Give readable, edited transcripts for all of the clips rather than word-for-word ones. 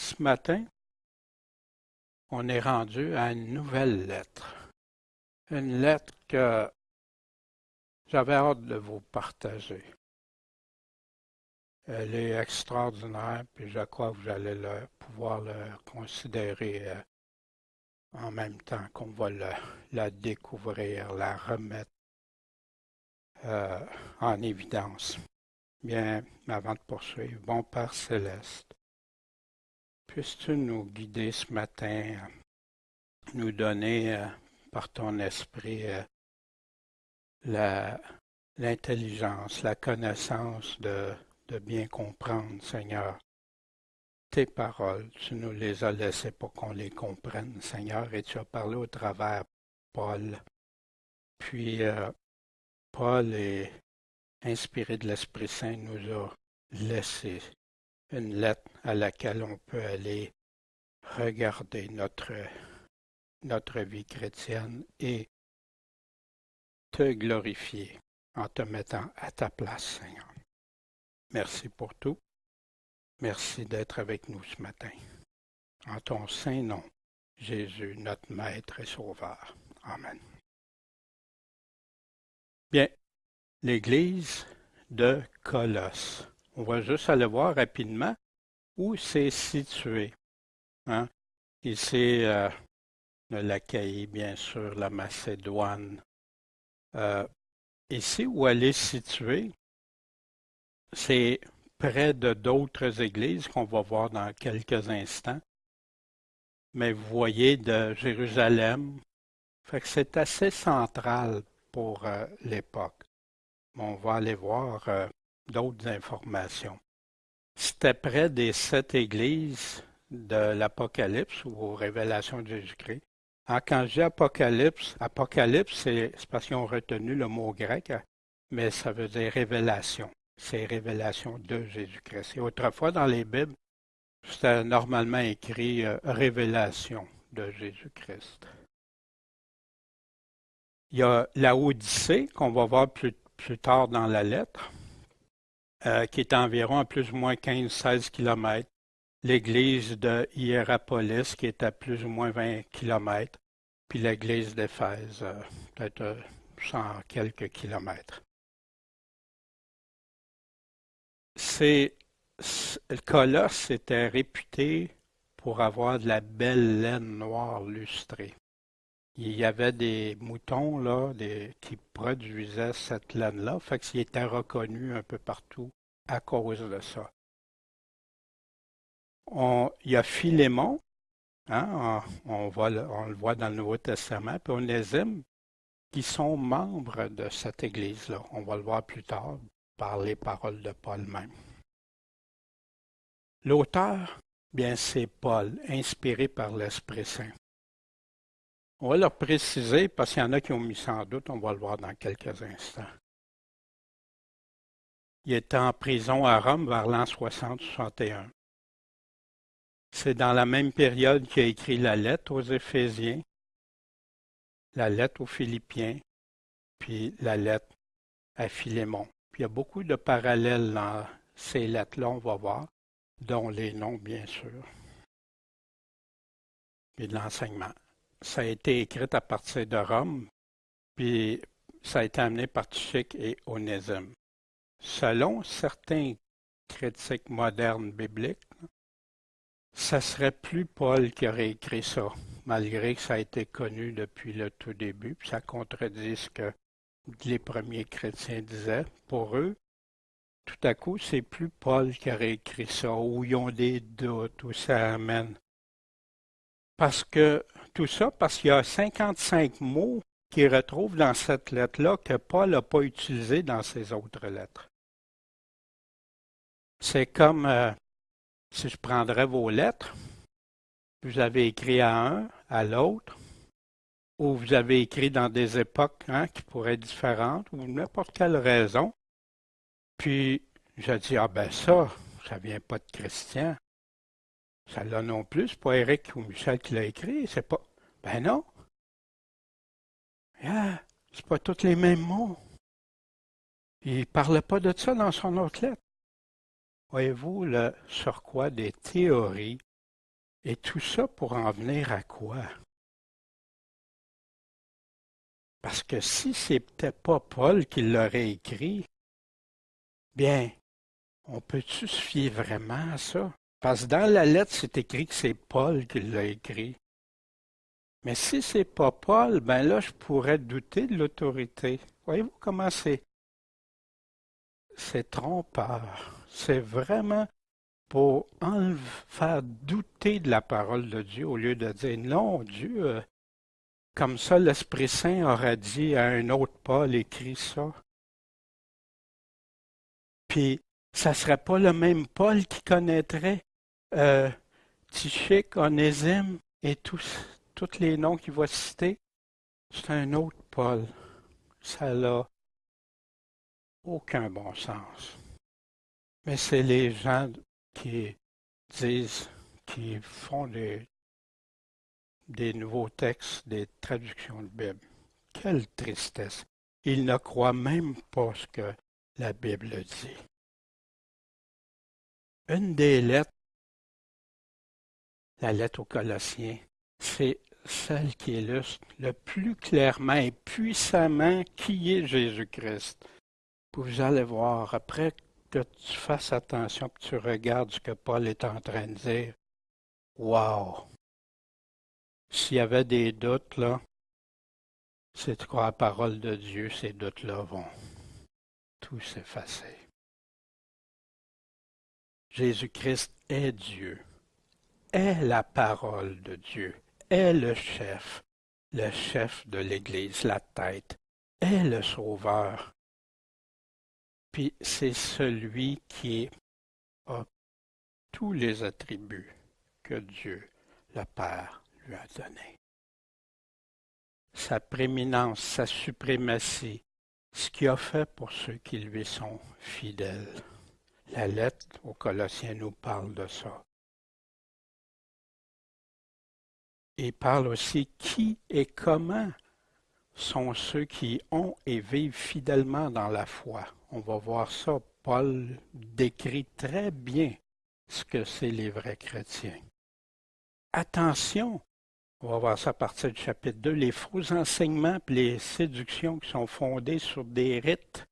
Ce matin, on est rendu à une nouvelle lettre. Une lettre que j'avais hâte de vous partager. Elle est extraordinaire, puis je crois que vous allez pouvoir le considérer en même temps qu'on va la découvrir, la remettre euh, en évidence. Bien, avant de poursuivre, bon Père céleste, puisses-tu nous guider ce matin, nous donner par ton esprit la, l'intelligence, la connaissance de bien comprendre, Seigneur. Tes paroles, tu nous les as laissées pour qu'on les comprenne, Seigneur, et tu as parlé au travers Paul. Puis Paul est inspiré de l'Esprit Saint, nous a laissé une lettre à laquelle on peut aller regarder notre vie chrétienne et te glorifier en te mettant à ta place, Seigneur. Merci pour tout. Merci d'être avec nous ce matin. En ton saint nom, Jésus, notre Maître et Sauveur. Amen. Bien, l'Église de Colosse. On va juste aller voir rapidement où c'est situé. Hein? Ici, l'Achaïe, bien sûr, la Macédoine. Ici où elle est située, c'est près de d'autres églises qu'on va voir dans quelques instants. Mais vous voyez de Jérusalem, fait que c'est assez central pour l'époque. On va aller voir d'autres informations. C'était près des 7 églises de l'Apocalypse ou aux révélations de Jésus-Christ. Quand je dis Apocalypse, Apocalypse, c'est parce qu'ils ont retenu le mot grec, mais ça veut dire révélation. C'est révélation de Jésus-Christ. Et autrefois, dans les Bibles, c'était normalement écrit révélation de Jésus-Christ. Il y a la Odyssée, qu'on va voir plus tard dans la lettre, qui est environ à plus ou moins 15-16 km. L'église de Hiérapolis, qui est à plus ou moins 20 km. Puis l'église d'Éphèse, peut-être 100 quelques kilomètres. Colosse était réputé pour avoir de la belle laine noire lustrée. Il y avait des moutons là, qui produisaient cette laine-là, fait qu'il était reconnu un peu partout à cause de ça. Il y a Philémon, hein, on le voit dans le Nouveau Testament, puis Onésime, qui sont membres de cette Église-là. On va le voir plus tard par les paroles de Paul même. L'auteur, bien, c'est Paul, inspiré par l'Esprit Saint. On va le préciser parce qu'il y en a qui ont mis sans doute, on va le voir dans quelques instants. Il était en prison à Rome vers l'an 60-61. C'est dans la même période qu'il a écrit la lettre aux Éphésiens, la lettre aux Philippiens, puis la lettre à Philémon. Puis il y a beaucoup de parallèles dans ces lettres-là, on va voir, dont les noms, bien sûr, et de l'enseignement. Ça a été écrit à partir de Rome, puis ça a été amené par Tychique et Onésime. Selon certains critiques modernes bibliques, ça serait plus Paul qui aurait écrit ça, malgré que ça a été connu depuis le tout début, puis ça contredit ce que les premiers chrétiens disaient. Pour eux, tout à coup, c'est plus Paul qui aurait écrit ça, ou ils ont des doutes, ou ça amène. Parce qu'il y a 55 mots qu'il retrouve dans cette lettre-là que Paul n'a pas utilisés dans ses autres lettres. C'est comme si je prendrais vos lettres, vous avez écrit à un, à l'autre, ou vous avez écrit dans des époques qui pourraient être différentes, ou n'importe quelle raison. Puis, je dis, ah ben ça vient pas de Christian. Ça là non plus, c'est pas Éric ou Michel qui l'a écrit, c'est pas. Ben non. C'est pas tous les mêmes mots. Il ne parlait pas de ça dans son autre lettre. Voyez-vous le surcroît des théories Et tout ça pour en venir à quoi? Parce que si c'était pas Paul qui l'aurait écrit, bien, on peut-tu se fier vraiment à ça? Parce que dans la lettre, c'est écrit que c'est Paul qui l'a écrit. Mais si c'est pas Paul, ben là, je pourrais douter de l'autorité. Voyez-vous comment c'est trompeur. C'est vraiment pour faire douter de la parole de Dieu au lieu de dire non, Dieu, comme ça l'Esprit Saint aurait dit à un autre Paul, écrit ça. Puis, ça serait pas le même Paul qui connaîtrait euh, Tychique, Onésime et tous les noms qu'il va citer. C'est un autre Paul. Ça n'a aucun bon sens. Mais c'est les gens qui disent, qui font des nouveaux textes, des traductions de Bible. Quelle tristesse! Ils ne croient même pas ce que la Bible dit. Une des lettres, la lettre aux Colossiens, c'est celle qui illustre le plus clairement et puissamment qui est Jésus-Christ. Vous allez voir, après que tu fasses attention, que tu regardes ce que Paul est en train de dire, wow! S'il y avait des doutes, là, c'est quoi la parole de Dieu, ces doutes-là vont tous s'effacer. Jésus-Christ est Dieu, est la parole de Dieu, est le chef de l'Église, la tête, est le Sauveur. Puis c'est celui qui a tous les attributs que Dieu, le Père, lui a donnés. Sa prééminence, sa suprématie, ce qu'il a fait pour ceux qui lui sont fidèles. La lettre aux Colossiens nous parle de ça. Il parle aussi qui et comment sont ceux qui ont et vivent fidèlement dans la foi. On va voir ça. Paul décrit très bien ce que c'est les vrais chrétiens. Attention, on va voir ça à partir du chapitre 2, les faux enseignements et les séductions qui sont fondées sur des rites,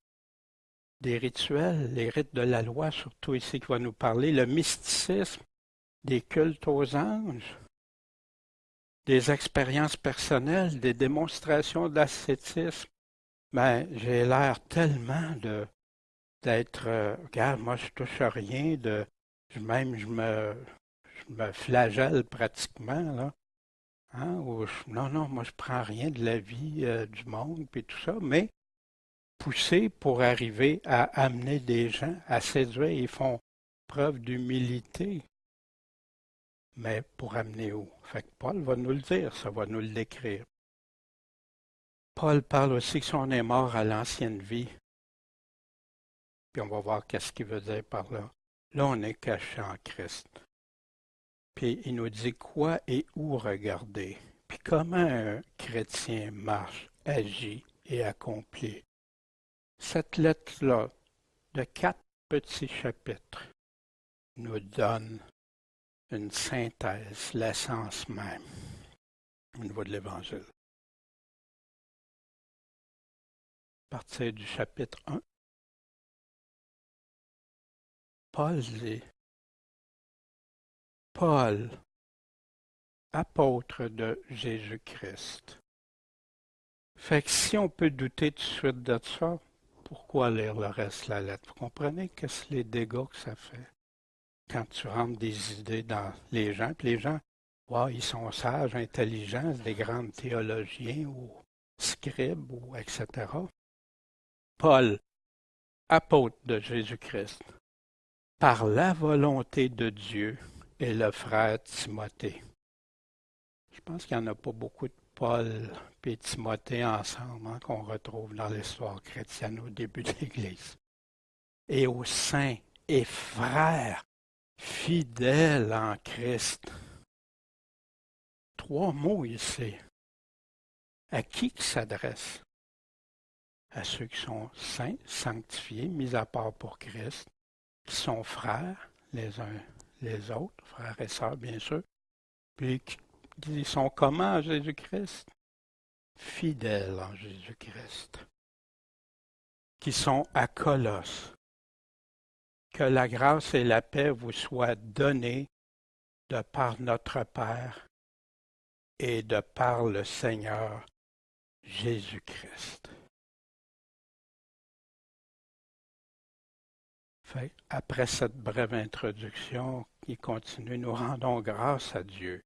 des rituels, les rites de la loi, surtout ici qui va nous parler, le mysticisme, des cultes aux anges, des expériences personnelles, des démonstrations d'ascétisme. Ben, j'ai l'air tellement d'être, regarde, moi je touche à rien, même je me flagelle pratiquement, là. Hein, non, non, moi je prends rien de la vie du monde, puis tout ça, mais pousser pour arriver à amener des gens à séduire, ils font preuve d'humilité. Mais pour amener où? Fait que Paul va nous le dire, ça va nous le décrire. Paul parle aussi que si on est mort à l'ancienne vie, puis on va voir qu'est-ce qu'il veut dire par là. Là, on est caché en Christ. Puis il nous dit quoi et où regarder. Puis comment un chrétien marche, agit et accomplit. Cette lettre-là, de 4 petits chapitres, nous donne une synthèse, l'essence même au niveau de l'Évangile. À partir du chapitre 1, Paul dit, Paul, apôtre de Jésus-Christ. Fait que si on peut douter tout de suite de ça, pourquoi lire le reste de la lettre? Vous comprenez qu'est-ce que les dégâts que ça fait quand tu rentres des idées dans les gens, puis les gens, wow, ils sont sages, intelligents, des grands théologiens ou scribes ou etc. Paul, apôtre de Jésus-Christ, par la volonté de Dieu et le frère Timothée. Je pense qu'il n'y en a pas beaucoup de Paul et Timothée ensemble hein, qu'on retrouve dans l'histoire chrétienne au début de l'Église. Et aux saints et frères fidèles en Christ. 3 mots ici. À qui s'adresse? À ceux qui sont saints, sanctifiés, mis à part pour Christ, qui sont frères les uns les autres, frères et sœurs bien sûr, Puis, ils sont comment en Jésus-Christ? Fidèles en Jésus-Christ. Qui sont à Colosse. Que la grâce et la paix vous soient données de par notre Père et de par le Seigneur Jésus-Christ. Après cette brève introduction, il continue, nous rendons grâce à Dieu,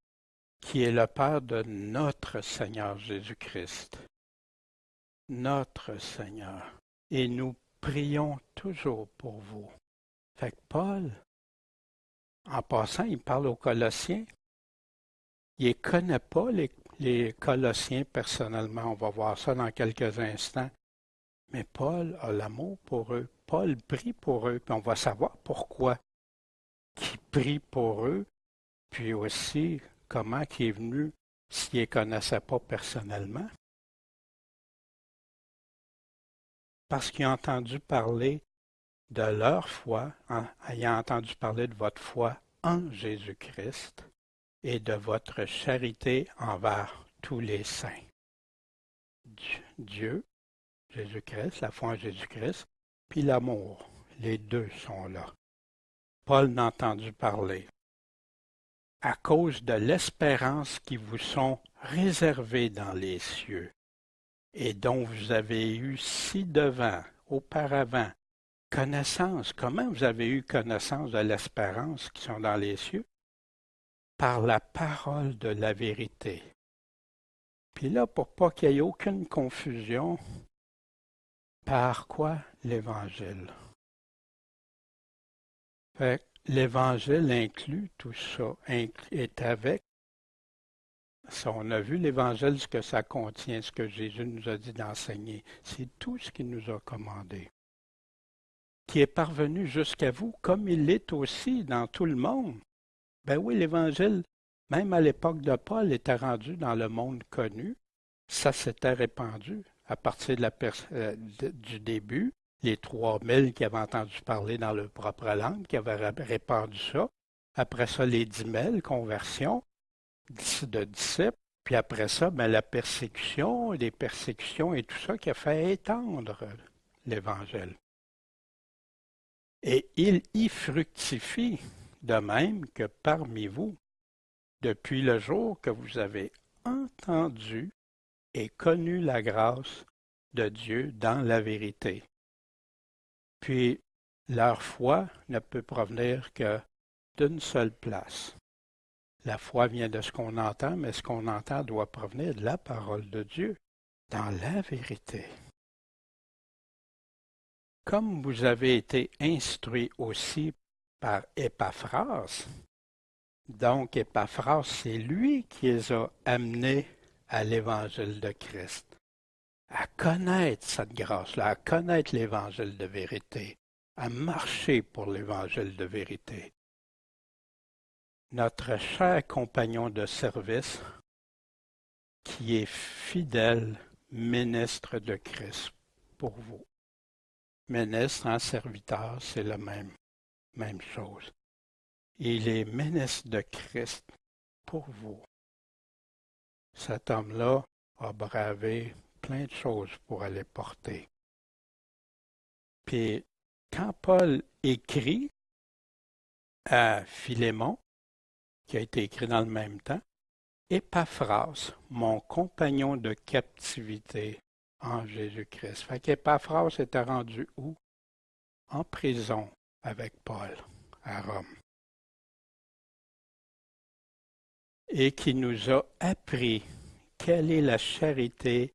qui est le Père de notre Seigneur Jésus-Christ, notre Seigneur. Et nous prions toujours pour vous. Fait que Paul, en passant, il parle aux Colossiens. Il ne connaît pas les Colossiens personnellement. On va voir ça dans quelques instants. Mais Paul a l'amour pour eux. Paul prie pour eux, puis on va savoir pourquoi il prie pour eux, puis aussi comment il est venu s'il ne les connaissait pas personnellement. Parce qu'il a entendu parler de leur foi, ayant entendu parler de votre foi en Jésus-Christ et de votre charité envers tous les saints. Dieu, Jésus-Christ, la foi en Jésus-Christ, puis l'amour, les deux sont là. Paul n'a entendu parler. À cause de l'espérance qui vous sont réservées dans les cieux, et dont vous avez eu ci-devant, auparavant, connaissance. Comment vous avez eu connaissance de l'espérance qui sont dans les cieux? Par la parole de la vérité. Puis là, pour pas qu'il y ait aucune confusion, par quoi l'Évangile? L'Évangile inclut tout ça, est avec. Ça, on a vu l'Évangile, ce que ça contient, ce que Jésus nous a dit d'enseigner. C'est tout ce qu'il nous a commandé. Qui est parvenu jusqu'à vous, comme il l'est aussi dans tout le monde. Ben oui, l'Évangile, même à l'époque de Paul, était rendu dans le monde connu. Ça s'était répandu à partir du début. Les 3000 qui avaient entendu parler dans leur propre langue, qui avaient répandu ça. Après ça, les 10 000 conversions de disciples. Puis après ça, ben, la persécution, les persécutions et tout ça qui a fait étendre l'Évangile. Et il y fructifie, de même que parmi vous, depuis le jour que vous avez entendu et connu la grâce de Dieu dans la vérité. Puis, leur foi ne peut provenir que d'une seule place. La foi vient de ce qu'on entend, mais ce qu'on entend doit provenir de la parole de Dieu, dans la vérité. Comme vous avez été instruits aussi par Épaphras, donc Épaphras, c'est lui qui les a amenés à l'Évangile de Christ, à connaître cette grâce-là, à connaître l'Évangile de vérité, à marcher pour l'Évangile de vérité. Notre cher compagnon de service, qui est fidèle ministre de Christ pour vous. Ministre en serviteur, c'est la même chose. Il est ministre de Christ pour vous. Cet homme-là a bravé plein de choses pour aller porter. Puis, quand Paul écrit à Philémon, qui a été écrit dans le même temps, Épaphras, mon compagnon de captivité en Jésus-Christ. Fait qu'Épaphras était rendu où? En prison avec Paul à Rome. Et qui nous a appris quelle est la charité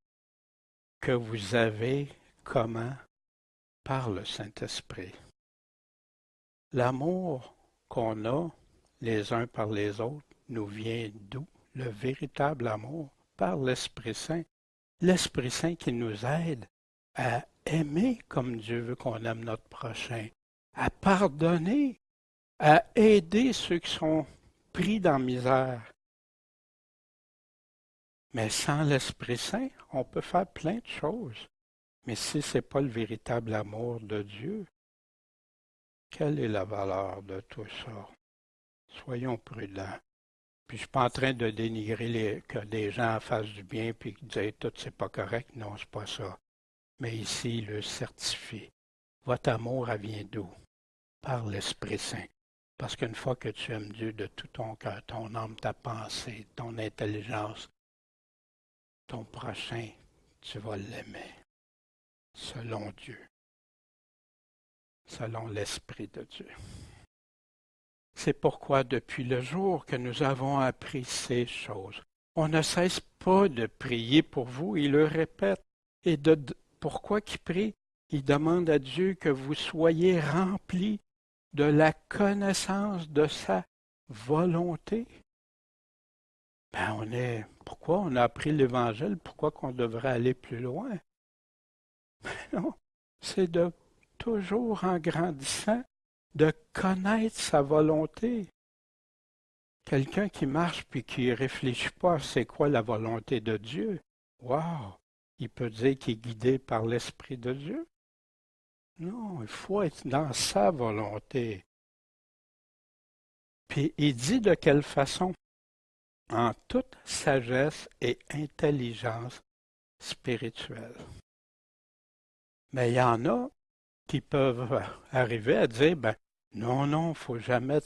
que vous avez, comment? Par le Saint-Esprit. L'amour qu'on a les uns par les autres nous vient d'où? Le véritable amour par l'Esprit Saint. L'Esprit Saint qui nous aide à aimer comme Dieu veut qu'on aime notre prochain, à pardonner, à aider ceux qui sont pris dans la misère. Mais sans l'Esprit Saint, on peut faire plein de choses. Mais si ce n'est pas le véritable amour de Dieu, quelle est la valeur de tout ça? Soyons prudents. Puis je suis pas en train de dénigrer que des gens fassent du bien puis dire tout c'est pas correct. Non, c'est pas ça. Mais ici, il le certifie. Votre amour, elle vient d'où? Par l'Esprit Saint. Parce qu'une fois que tu aimes Dieu de tout ton cœur, ton âme, ta pensée, ton intelligence, ton prochain, tu vas l'aimer. Selon Dieu. Selon l'Esprit de Dieu. C'est pourquoi depuis le jour que nous avons appris ces choses, on ne cesse pas de prier pour vous, il le répète. Et pourquoi qu'il prie? Il demande à Dieu que vous soyez remplis de la connaissance de sa volonté. Pourquoi on a appris l'Évangile? Pourquoi qu'on devrait aller plus loin? Non, c'est de toujours en grandissant, de connaître sa volonté. Quelqu'un qui marche puis qui ne réfléchit pas à c'est quoi la volonté de Dieu, wow, il peut dire qu'il est guidé par l'Esprit de Dieu. Non, il faut être dans sa volonté. Puis il dit de quelle façon? En toute sagesse et intelligence spirituelle. Mais il y en a qui peuvent arriver à dire, non, il ne faut jamais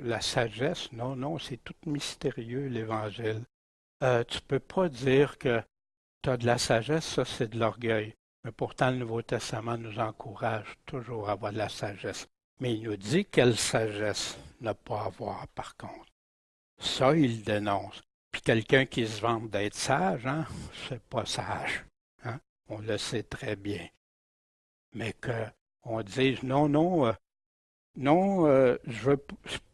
la sagesse. Non, non, c'est tout mystérieux, l'Évangile. Tu ne peux pas dire que tu as de la sagesse, ça c'est de l'orgueil. Mais pourtant, le Nouveau Testament nous encourage toujours à avoir de la sagesse. Mais il nous dit quelle sagesse ne pas avoir, par contre. Ça, il dénonce. Puis quelqu'un qui se vante d'être sage, c'est pas sage. Hein? On le sait très bien. Mais qu'on dise non, non, je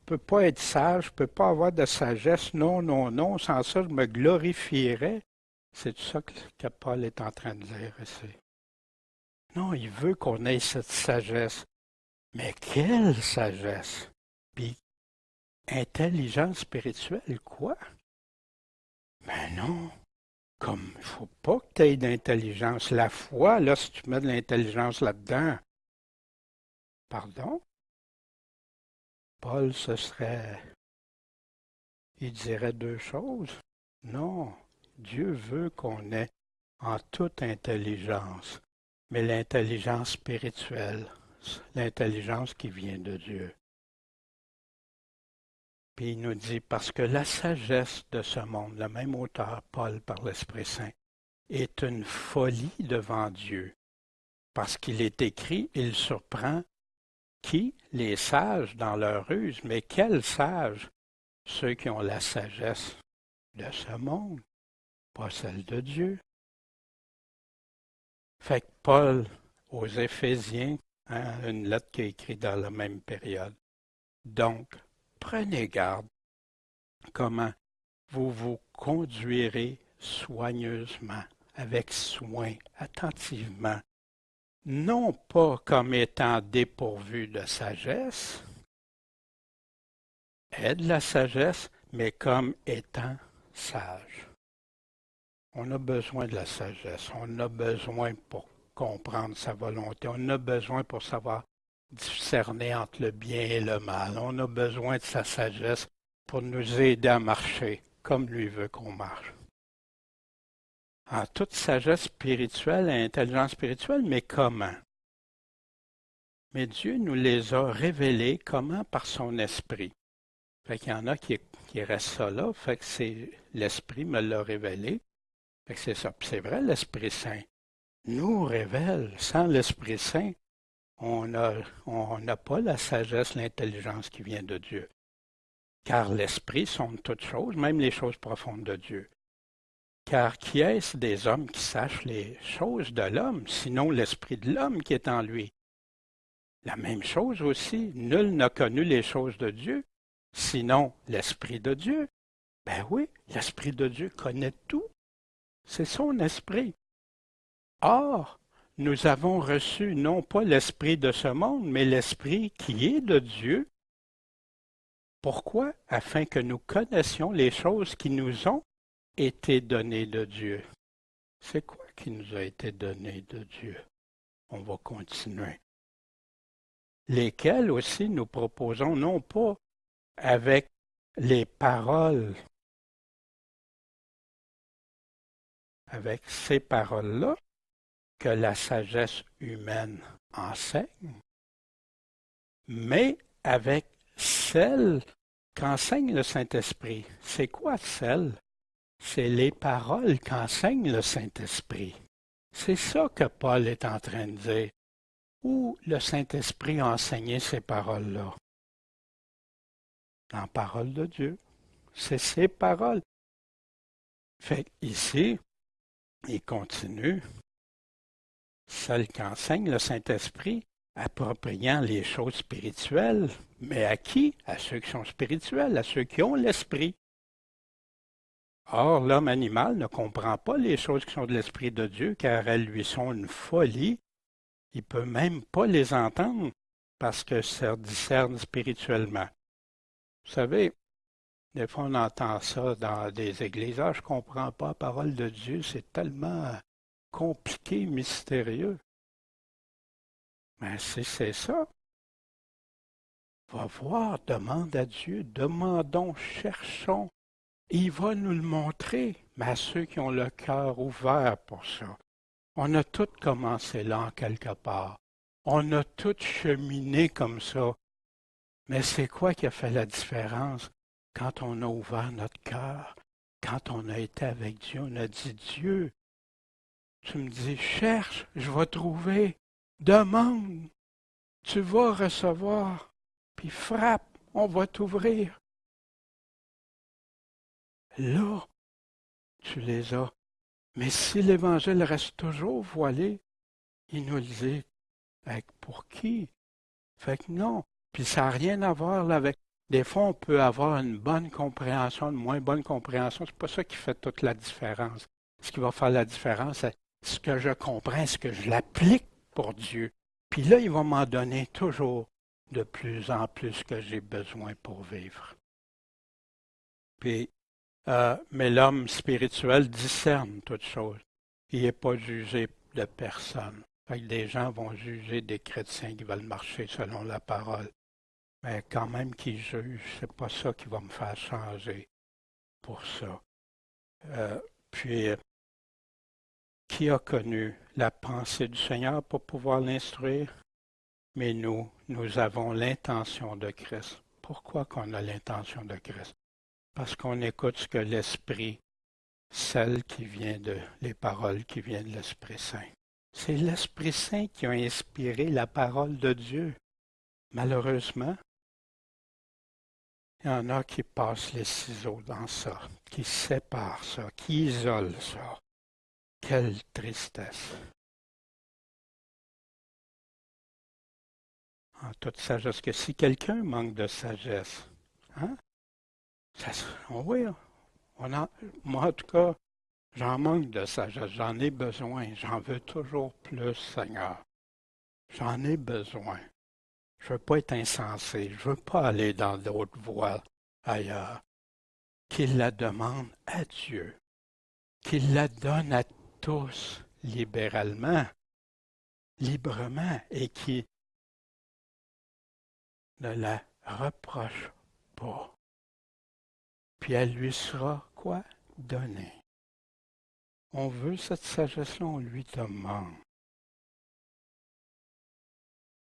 peux pas être sage, je peux pas avoir de sagesse, non, non, non, sans ça, je me glorifierais. C'est tout ça que Paul est en train de dire ici. Non, il veut qu'on ait cette sagesse. Mais quelle sagesse? Puis, intelligence spirituelle, quoi? Ben non. Comme, il ne faut pas que tu aies d'intelligence. La foi, là, si tu mets de l'intelligence là-dedans, pardon? Paul, il dirait deux choses. Non, Dieu veut qu'on ait en toute intelligence, mais l'intelligence spirituelle, l'intelligence qui vient de Dieu. Puis il nous dit, parce que la sagesse de ce monde, le même auteur, Paul, par l'Esprit Saint, est une folie devant Dieu. Parce qu'il est écrit, il surprend qui? Les sages dans leur ruse. Mais quels sages? Ceux qui ont la sagesse de ce monde, pas celle de Dieu. Fait que Paul, aux Éphésiens, une lettre qui est écrite dans la même période. Donc, prenez garde comment vous vous conduirez soigneusement, avec soin, attentivement, non pas comme étant dépourvu de sagesse, aie de la sagesse, mais comme étant sage. On a besoin de la sagesse, on a besoin pour comprendre sa volonté, on a besoin pour savoir discerner entre le bien et le mal, on a besoin de sa sagesse pour nous aider à marcher comme lui veut qu'on marche. En toute sagesse spirituelle et intelligence spirituelle, mais comment? Mais Dieu nous les a révélés comment? Par son esprit. Fait qu'il y en a qui restent ça là, fait que c'est l'esprit me l'a révélé. Fait que c'est ça. Puis c'est vrai, l'Esprit Saint nous révèle. Sans l'Esprit Saint, on n'a pas la sagesse, l'intelligence qui vient de Dieu. Car l'Esprit sonde toutes choses, même les choses profondes de Dieu. Car qui est-ce des hommes qui sachent les choses de l'homme, sinon l'Esprit de l'homme qui est en lui? La même chose aussi, nul n'a connu les choses de Dieu, sinon l'Esprit de Dieu. Ben oui, l'Esprit de Dieu connaît tout. C'est son esprit. Or, nous avons reçu non pas l'esprit de ce monde, mais l'esprit qui est de Dieu. Pourquoi? Afin que nous connaissions les choses qui nous ont été données de Dieu. C'est quoi qui nous a été donné de Dieu? On va continuer. Lesquels aussi nous proposons non pas avec les paroles avec ces paroles-là que la sagesse humaine enseigne, mais avec celle qu'enseigne le Saint-Esprit. C'est quoi celle? C'est les paroles qu'enseigne le Saint-Esprit. C'est ça que Paul est en train de dire. Où le Saint-Esprit a enseigné ces paroles-là? Dans la parole de Dieu. C'est ses paroles. Fait ici, il continue. Celle qu'enseigne le Saint-Esprit, appropriant les choses spirituelles. Mais à qui? À ceux qui sont spirituels, à ceux qui ont l'Esprit. Or, l'homme animal ne comprend pas les choses qui sont de l'Esprit de Dieu, car elles lui sont une folie. Il ne peut même pas les entendre, parce que ça discerne spirituellement. Vous savez, des fois on entend ça dans des églises. Ah, je ne comprends pas la parole de Dieu, c'est tellement compliqué, mystérieux. Mais si c'est ça, va voir, demande à Dieu, demandons, cherchons. Il va nous le montrer, mais à ceux qui ont le cœur ouvert pour ça. On a tous commencé là en quelque part. On a tous cheminé comme ça. Mais c'est quoi qui a fait la différence quand on a ouvert notre cœur, quand on a été avec Dieu, on a dit, Dieu, tu me dis, cherche, je vais trouver, demande, tu vas recevoir, puis frappe, on va t'ouvrir. Là, tu les as. Mais si l'Évangile reste toujours voilé, il nous le dit, pour qui? Fait que non. Puis ça n'a rien à voir là, avec... Des fois, on peut avoir une bonne compréhension, une moins bonne compréhension. C'est pas ça qui fait toute la différence. Ce qui va faire la différence, c'est ce que je comprends, ce que je l'applique pour Dieu. Puis là, il va m'en donner toujours de plus en plus ce que j'ai besoin pour vivre. Puis, mais l'homme spirituel discerne toutes choses. Il n'est pas jugé de personne. Fait que des gens vont juger des chrétiens qui veulent marcher selon la parole. Mais quand même qu'ils jugent, c'est pas ça qui va me faire changer pour ça. Puis, qui a connu la pensée du Seigneur pour pouvoir l'instruire? Mais nous avons l'intention de Christ. Pourquoi qu'on a l'intention de Christ? Parce qu'on écoute ce que l'Esprit, celle qui vient les paroles qui viennent de l'Esprit Saint. C'est l'Esprit Saint qui a inspiré la parole de Dieu. Malheureusement, il y en a qui passent les ciseaux dans ça, qui séparent ça, qui isolent ça. Quelle tristesse! En toute sagesse, que si quelqu'un manque de sagesse, hein? Oui, moi en tout cas, j'en manque de sagesse, j'en ai besoin, j'en veux toujours plus, Seigneur. J'en ai besoin. Je veux pas être insensé, je veux pas aller dans d'autres voies ailleurs. Qu'il la demande à Dieu, qu'il la donne à tous libéralement, librement, et qu'il ne la reproche pas. Puis elle lui sera quoi? Donnée. On veut cette sagesse-là, on lui demande.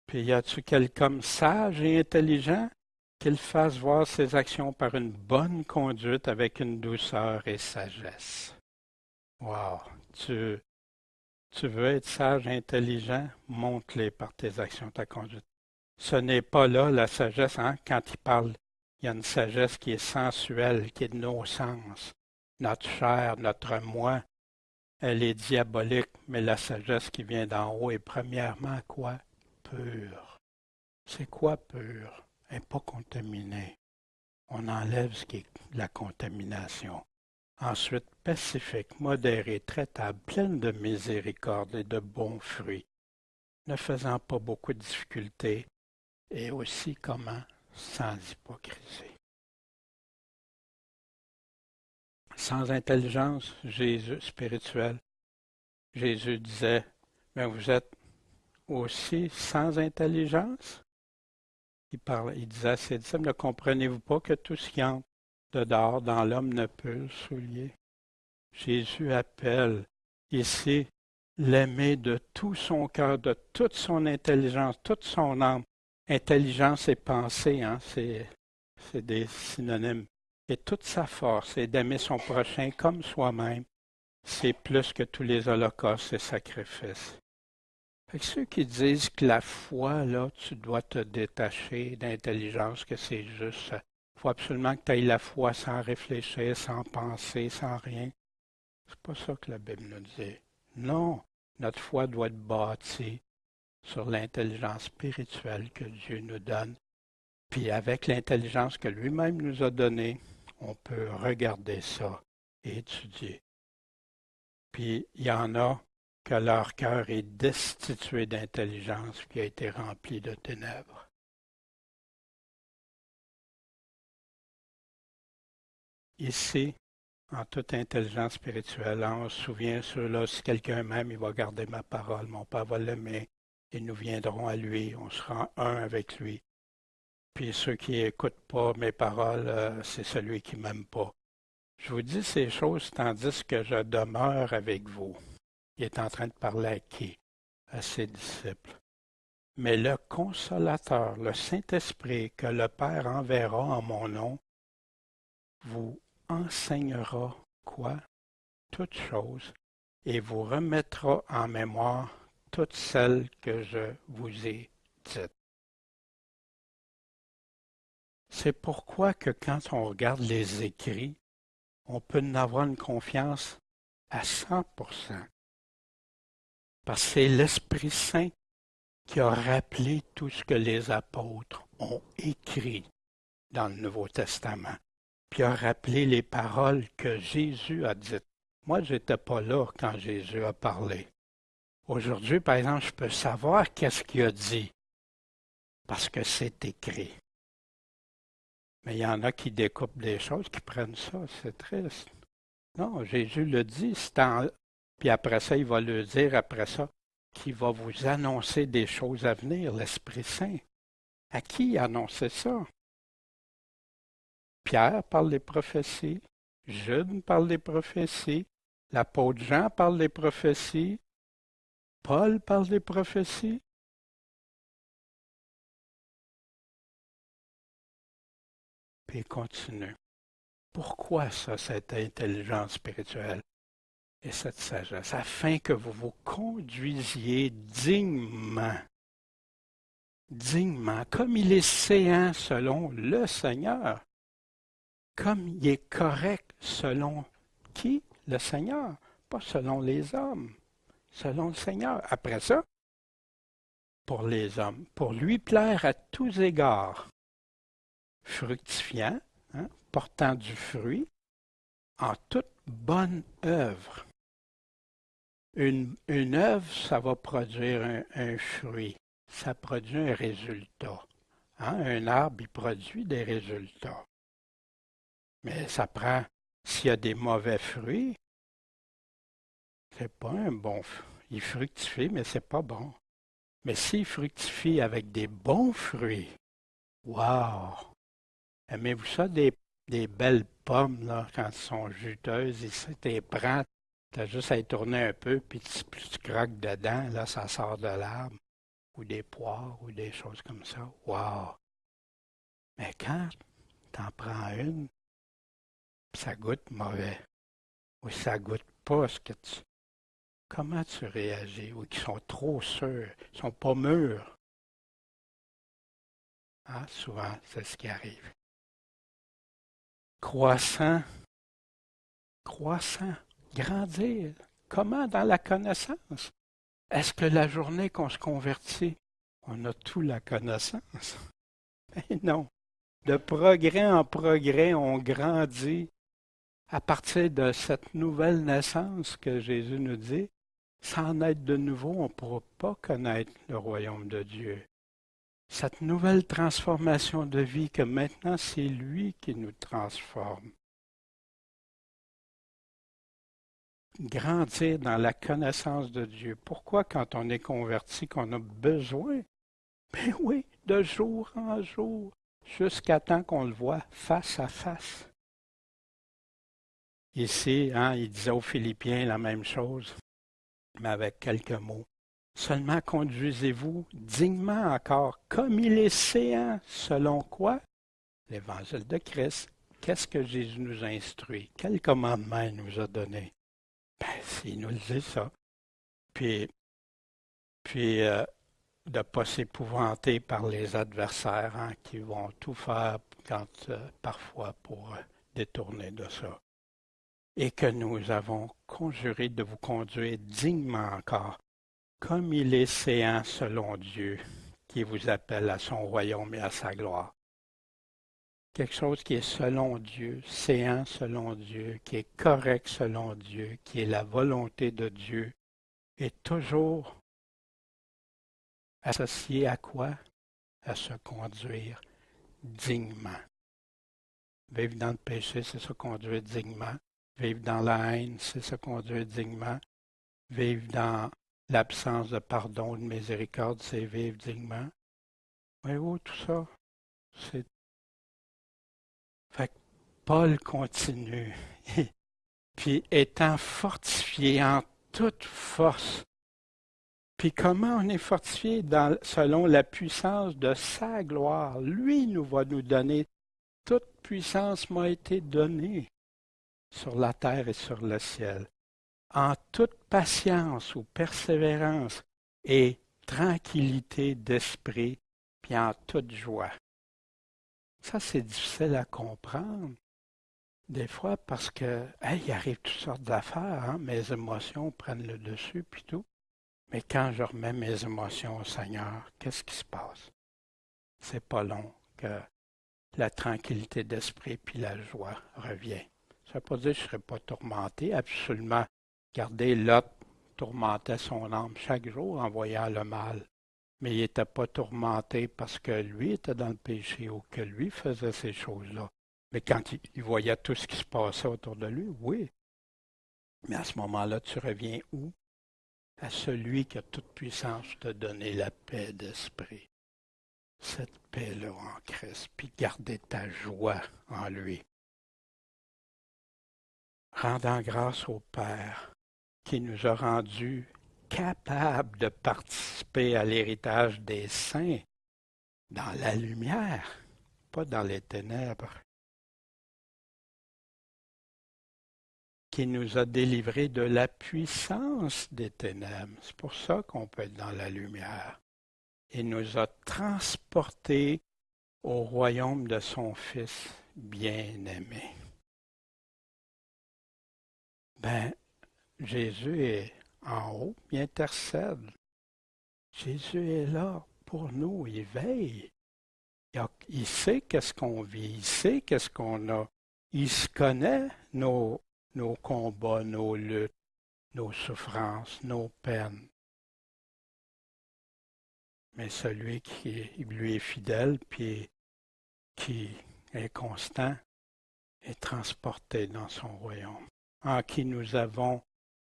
Puis y a-tu quelqu'un sage et intelligent qu'il fasse voir ses actions par une bonne conduite avec une douceur et sagesse? Wow! Tu veux être sage et intelligent? Montre-les par tes actions, ta conduite. Ce n'est pas là la sagesse, hein? Quand il parle, il y a une sagesse qui est sensuelle, qui est de nos sens. Notre chair, notre moi, elle est diabolique, mais la sagesse qui vient d'en haut est premièrement quoi? Pure. C'est quoi pur? Elle n'est pas contaminée. On enlève ce qui est la contamination. Ensuite, pacifique, modérée, traitable, pleine de miséricorde et de bons fruits, ne faisant pas beaucoup de difficultés, et aussi comment? Sans hypocrisie. Sans intelligence, Jésus spirituel, Jésus disait, mais vous êtes aussi sans intelligence? Il disait à ses disciples, ne comprenez-vous pas que tout ce qui entre de dehors dans l'homme ne peut le souiller? Jésus appelle Ici, l'aimer de tout son cœur, de toute son intelligence, toute son âme. Intelligence et pensée, hein, c'est des synonymes. Et toute sa force, et d'aimer son prochain comme soi-même, c'est plus que tous les holocaustes et sacrifices. Fait que ceux qui disent que la foi, là, tu dois te détacher d'intelligence, que c'est juste, il faut absolument que tu aies la foi sans réfléchir, sans penser, sans rien. C'est pas ça que la Bible nous dit. Non, notre foi doit être bâtie sur l'intelligence spirituelle que Dieu nous donne. Puis avec l'intelligence que lui-même nous a donnée, on peut regarder ça et étudier. Puis il y en a que leur cœur est destitué d'intelligence, qui a été rempli de ténèbres. Ici, en toute intelligence spirituelle, on se souvient, ceux-là, si quelqu'un m'aime, il va garder ma parole, mon Père va l'aimer, et nous viendrons à lui, on sera un avec lui. Puis ceux qui n'écoutent pas mes paroles, c'est celui qui ne m'aime pas. Je vous dis ces choses tandis que je demeure avec vous. Il est en train de parler à qui? À ses disciples. Mais le Consolateur, le Saint-Esprit que le Père enverra en mon nom, vous enseignera quoi? Toutes choses, et vous remettra en mémoire toutes celles que je vous ai dites. C'est pourquoi que quand on regarde les écrits, on peut en avoir une confiance à 100%. Parce que c'est l'Esprit Saint qui a rappelé tout ce que les apôtres ont écrit dans le Nouveau Testament, puis a rappelé les paroles que Jésus a dites. Moi, je n'étais pas là quand Jésus a parlé. Aujourd'hui, par exemple, je peux savoir qu'est-ce qu'il a dit, parce que c'est écrit. Mais il y en a qui découpent des choses, qui prennent ça, c'est triste. Non, Jésus le dit, puis après ça, il va le dire, après ça, qu'il va vous annoncer des choses à venir, l'Esprit Saint. À qui annoncer ça? Pierre parle des prophéties, Jude parle des prophéties, l'apôtre Jean parle des prophéties, Paul parle des prophéties. Puis il continue. Pourquoi ça, cette intelligence spirituelle et cette sagesse? Afin que vous vous conduisiez dignement, comme il est séant selon le Seigneur, comme il est correct selon qui? Le Seigneur, pas selon les hommes, selon le Seigneur. Après ça, pour les hommes, pour lui plaire à tous égards, fructifiant, hein, portant du fruit, en toute bonne œuvre. Une œuvre, ça va produire un fruit, ça produit un résultat. Hein? Un arbre, il produit des résultats. Mais ça prend, s'il y a des mauvais fruits, c'est pas un bon fruit. Il fructifie, mais c'est pas bon. Mais s'il fructifie avec des bons fruits, wow! Aimez-vous ça, des belles pommes, là, quand elles sont juteuses, ici, tu les prends, tu as juste à les tourner un peu, puis plus tu croques dedans, là, ça sort de l'arbre, ou des poires, ou des choses comme ça. Wow! Mais quand tu en prends une, ça goûte mauvais, ou ça goûte pas ce que tu... Comment tu réagis? Ou qui sont trop sûrs, ils sont pas mûrs. Hein? Souvent, c'est ce qui arrive. Croissant, croissant, grandir. Comment dans la connaissance? Est-ce que la journée qu'on se convertit, on a tout la connaissance? Ben non. De progrès en progrès, on grandit à partir de cette nouvelle naissance que Jésus nous dit. Sans naître de nouveau, on ne pourra pas connaître le royaume de Dieu. Cette nouvelle transformation de vie que maintenant c'est lui qui nous transforme. Grandir dans la connaissance de Dieu. Pourquoi quand on est converti qu'on a besoin? Ben oui, de jour en jour, jusqu'à temps qu'on le voit face à face. Ici, hein, il disait aux Philippiens la même chose. mais avec quelques mots. Seulement conduisez-vous dignement encore, comme il est séant, selon quoi? L'Évangile de Christ. Qu'est-ce que Jésus nous a instruit? Quel commandement il nous a donné? Ben, il nous dit ça. Puis de ne pas s'épouvanter par les adversaires hein, qui vont tout faire parfois pour détourner de ça. Et que nous avons conjuré de vous conduire dignement encore, comme il est séant selon Dieu, qui vous appelle à son royaume et à sa gloire. Quelque chose qui est selon Dieu, séant selon Dieu, qui est correct selon Dieu, qui est la volonté de Dieu, est toujours associé à quoi? À se conduire dignement. Vivre dans le péché, c'est se conduire dignement. Vivre dans la haine, c'est se conduire dignement. Vivre dans l'absence de pardon, de miséricorde, c'est vivre dignement. Voyez-vous, tout ça, c'est... Fait que Paul continue. Puis étant fortifié en toute force. Puis comment on est fortifié selon la puissance de sa gloire? Lui nous va nous donner. Toute puissance m'a été donnée sur la terre et sur le ciel. En toute patience ou persévérance et tranquillité d'esprit, puis en toute joie. Ça, c'est difficile à comprendre. Des fois, parce que, il arrive toutes sortes d'affaires, hein? Mes émotions prennent le dessus, puis tout. Mais quand je remets mes émotions au Seigneur, qu'est-ce qui se passe? C'est pas long que la tranquillité d'esprit puis la joie revient. Ça ne veut pas dire que je ne serai pas tourmenté, absolument. Regardez, Lot tourmentait son âme chaque jour en voyant le mal. Mais il n'était pas tourmenté parce que lui était dans le péché ou que lui faisait ces choses-là. Mais quand il voyait tout ce qui se passait autour de lui, oui. Mais à ce moment-là, tu reviens où? À celui qui a toute puissance de donner la paix d'esprit. Cette paix-là en Christ, puis garder ta joie en lui. Rendant grâce au Père qui nous a rendus capables de participer à l'héritage des saints dans la lumière, pas dans les ténèbres, qui nous a délivrés de la puissance des ténèbres. C'est pour ça qu'on peut être dans la lumière. Il nous a transportés au royaume de son Fils bien-aimé. Ben, Jésus est en haut, il intercède. Jésus est là pour nous, il veille. Il sait qu'est-ce qu'on vit, il sait qu'est-ce qu'on a. Il se connaît nos combats, nos luttes, nos souffrances, nos peines. Mais celui qui lui est fidèle, puis qui est constant, est transporté dans son royaume, en qui nous avons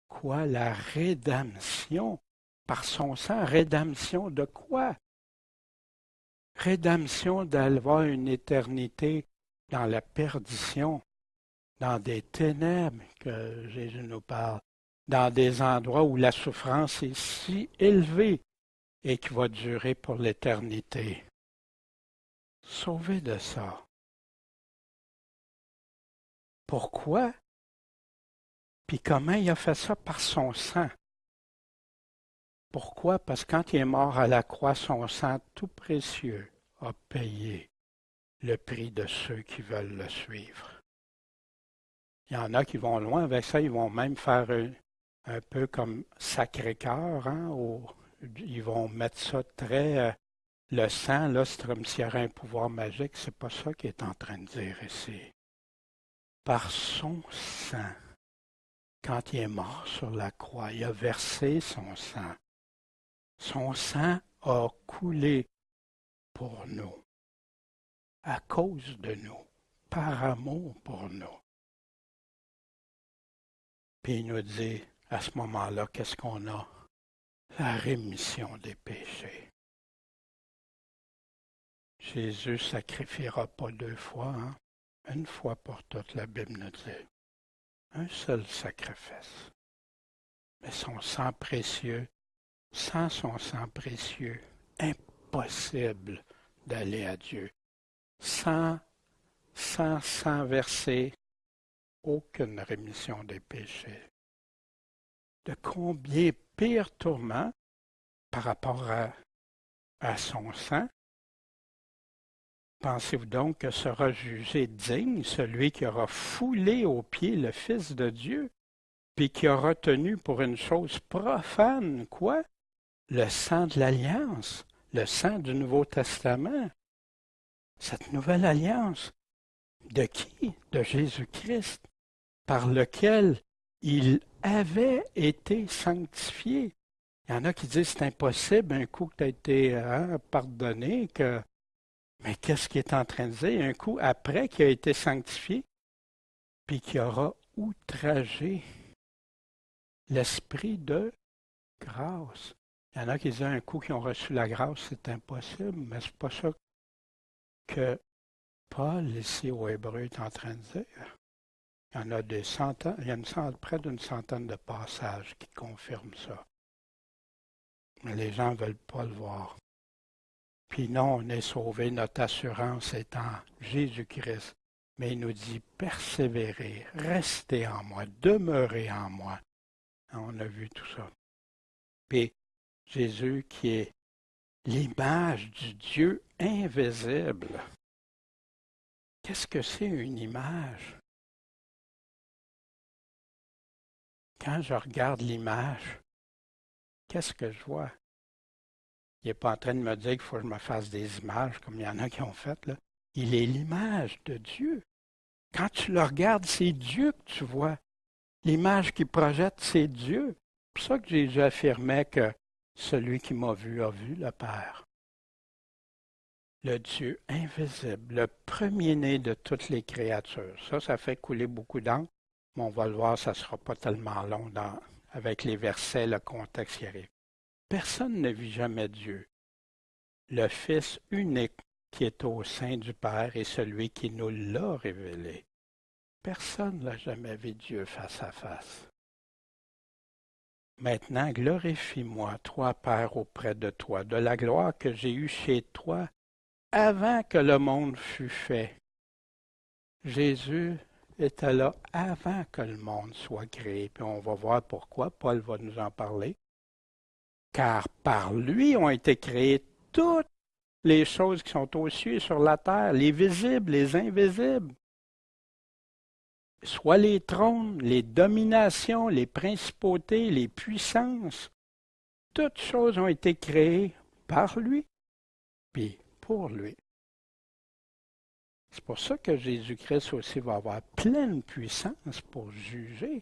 quoi? La rédemption par son sang. Rédemption de quoi? Rédemption d'avoir une éternité dans la perdition, dans des ténèbres que Jésus nous parle, dans des endroits où la souffrance est si élevée et qui va durer pour l'éternité. Sauvé de ça. Pourquoi? Puis comment il a fait ça? Par son sang. Pourquoi? Parce que quand il est mort à la croix, son sang tout précieux a payé le prix de ceux qui veulent le suivre. Il y en a qui vont loin avec ça, ils vont même faire un peu comme Sacré-Cœur, hein, ils vont mettre ça très... le sang, là, c'est comme s'il y aurait un pouvoir magique, c'est pas ça qu'il est en train de dire ici. Par son sang, quand il est mort sur la croix, il a versé son sang. Son sang a coulé pour nous, à cause de nous, par amour pour nous. Puis il nous dit, à ce moment-là, qu'est-ce qu'on a? La rémission des péchés. Jésus ne sacrifiera pas deux fois, hein? Une fois pour toutes, la Bible nous dit. Un seul sacrifice. Mais son sang précieux, sans son sang précieux, impossible d'aller à Dieu. Sans verser aucune rémission des péchés. De combien pire tourment par rapport à son sang? Pensez-vous donc que sera jugé digne celui qui aura foulé aux pieds le Fils de Dieu, puis qui aura tenu pour une chose profane, quoi? Le sang de l'Alliance, le sang du Nouveau Testament. Cette nouvelle alliance, de qui? De Jésus-Christ, par lequel il avait été sanctifié. Il y en a qui disent que c'est impossible, un coup que tu as été pardonné, que... Mais qu'est-ce qu'il est en train de dire? Un coup après qu'il a été sanctifié, puis qu'il aura outragé l'esprit de grâce. Il y en a qui disent un coup qu'ils ont reçu la grâce, c'est impossible, mais c'est pas ça que Paul, ici au Hébreu, est en train de dire. Il y en a des centaines, il y a près d'une centaine de passages qui confirment ça. Mais les gens ne veulent pas le voir. Puis non, on est sauvé, notre assurance est en Jésus-Christ. Mais il nous dit, persévérez, restez en moi, demeurez en moi. On a vu tout ça. Puis Jésus qui est l'image du Dieu invisible. Qu'est-ce que c'est une image? Quand je regarde l'image, qu'est-ce que je vois? Il n'est pas en train de me dire qu'il faut que je me fasse des images comme il y en a qui ont fait, là. Il est l'image de Dieu. Quand tu le regardes, c'est Dieu que tu vois. L'image qu'il projette, c'est Dieu. C'est pour ça que Jésus affirmait que celui qui m'a vu a vu le Père. Le Dieu invisible, le premier-né de toutes les créatures. Ça fait couler beaucoup d'encre, mais on va le voir, ça ne sera pas tellement long avec les versets, le contexte qui arrive. Personne ne vit jamais Dieu. Le Fils unique qui est au sein du Père est celui qui nous l'a révélé. Personne n'a jamais vu Dieu face à face. Maintenant, glorifie-moi, toi, Père, auprès de toi, de la gloire que j'ai eue chez toi avant que le monde fût fait. Jésus était là avant que le monde soit créé. Puis on va voir pourquoi. Paul va nous en parler. Car par lui ont été créées toutes les choses qui sont aux cieux et sur la terre, les visibles, les invisibles. Soit les trônes, les dominations, les principautés, les puissances. Toutes choses ont été créées par lui, puis pour lui. C'est pour ça que Jésus-Christ aussi va avoir pleine puissance pour juger,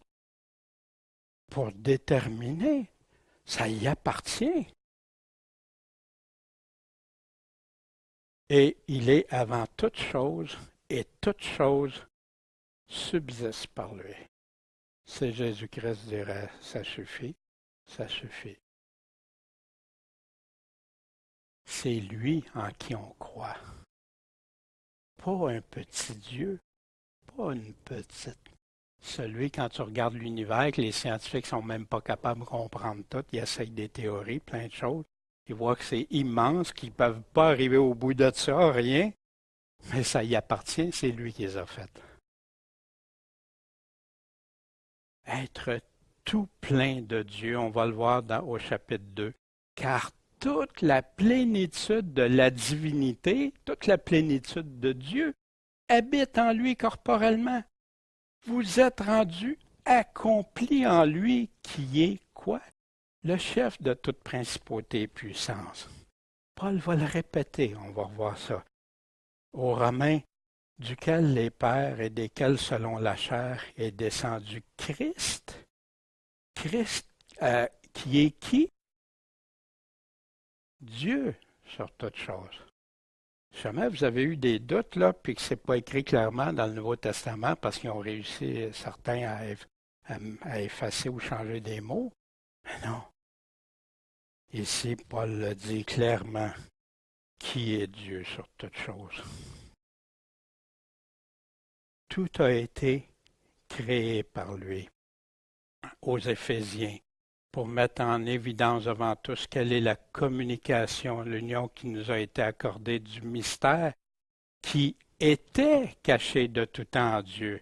pour déterminer. Ça y appartient. Et il est avant toute chose, et toute chose subsiste par lui. C'est Jésus-Christ dirait, ça suffit, ça suffit. C'est lui en qui on croit. Pas un petit Dieu, pas une petite. Celui, quand tu regardes l'univers, que les scientifiques sont même pas capables de comprendre tout, ils essayent des théories, plein de choses. Ils voient que c'est immense, qu'ils ne peuvent pas arriver au bout de ça, rien. Mais ça y appartient, c'est lui qui les a faites. Être tout plein de Dieu, on va le voir au chapitre 2. Car toute la plénitude de la divinité, toute la plénitude de Dieu, habite en lui corporellement. Vous êtes rendus accomplis en lui, qui est quoi? Le chef de toute principauté et puissance. Paul va le répéter, on va revoir ça. Aux Romains, duquel les pères et desquels, selon la chair, est descendu Christ. Christ, qui est qui? Dieu sur toute chose. Si jamais vous avez eu des doutes, là, puis que ce n'est pas écrit clairement dans le Nouveau Testament parce qu'ils ont réussi, certains, à effacer ou changer des mots, mais non. Ici, Paul le dit clairement, qui est Dieu sur toute chose. Tout a été créé par lui. Aux Éphésiens, pour mettre en évidence devant tous quelle est la communication, l'union qui nous a été accordée du mystère qui était caché de tout temps en Dieu,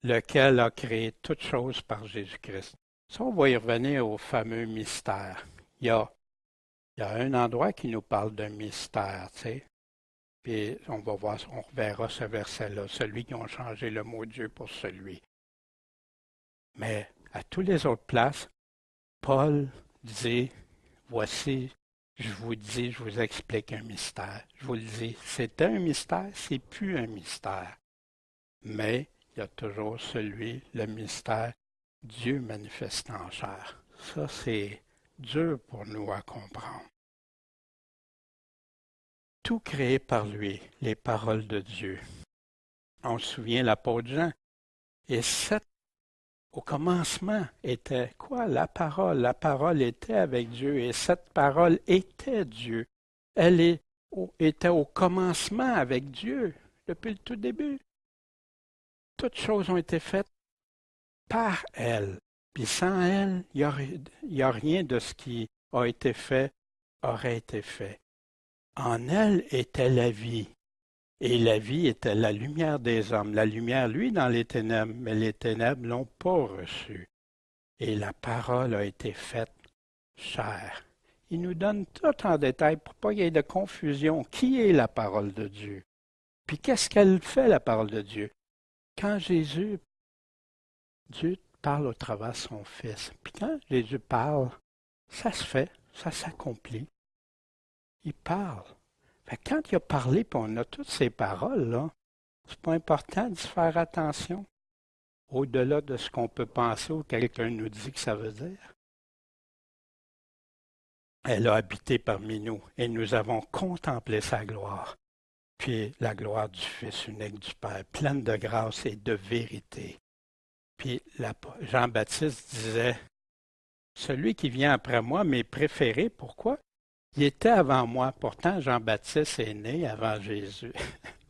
lequel a créé toutes choses par Jésus-Christ. Ça, on va y revenir au fameux mystère. Il y a un endroit qui nous parle d'un mystère, tu sais. Puis on va voir, on reverra ce verset-là, celui qui a changé le mot Dieu pour celui. Mais à toutes les autres places, Paul dit, voici, je vous explique un mystère. Je vous le dis, c'était un mystère, c'est plus un mystère. Mais il y a toujours celui, le mystère, Dieu manifesté en chair. Ça, c'est dur pour nous à comprendre. Tout créé par lui, les paroles de Dieu. On se souvient l'apôtre Jean. Et au commencement était quoi? La parole. La parole était avec Dieu et cette parole était Dieu. Elle était au commencement avec Dieu depuis le tout début. Toutes choses ont été faites par elle. Puis sans elle, il n'y a rien de ce qui a été fait aurait été fait. En elle était la vie. Et la vie était la lumière des hommes. La lumière, lui, dans les ténèbres, mais les ténèbres ne l'ont pas reçue. Et la parole a été faite chair. Il nous donne tout en détail pour pas qu'il y ait de confusion. Qui est la parole de Dieu? Puis qu'est-ce qu'elle fait, la parole de Dieu? Quand Dieu parle au travers de son Fils. Puis quand Jésus parle, ça se fait, ça s'accomplit. Il parle. Fait que quand il a parlé, puis on a toutes ces paroles-là, c'est pas important d'y faire attention, au-delà de ce qu'on peut penser ou que quelqu'un nous dit que ça veut dire. Elle a habité parmi nous et nous avons contemplé sa gloire, puis la gloire du Fils unique du Père, pleine de grâce et de vérité. Puis Jean-Baptiste disait, celui qui vient après moi, mes préférés, pourquoi? Il était avant moi. Pourtant, Jean-Baptiste est né avant Jésus.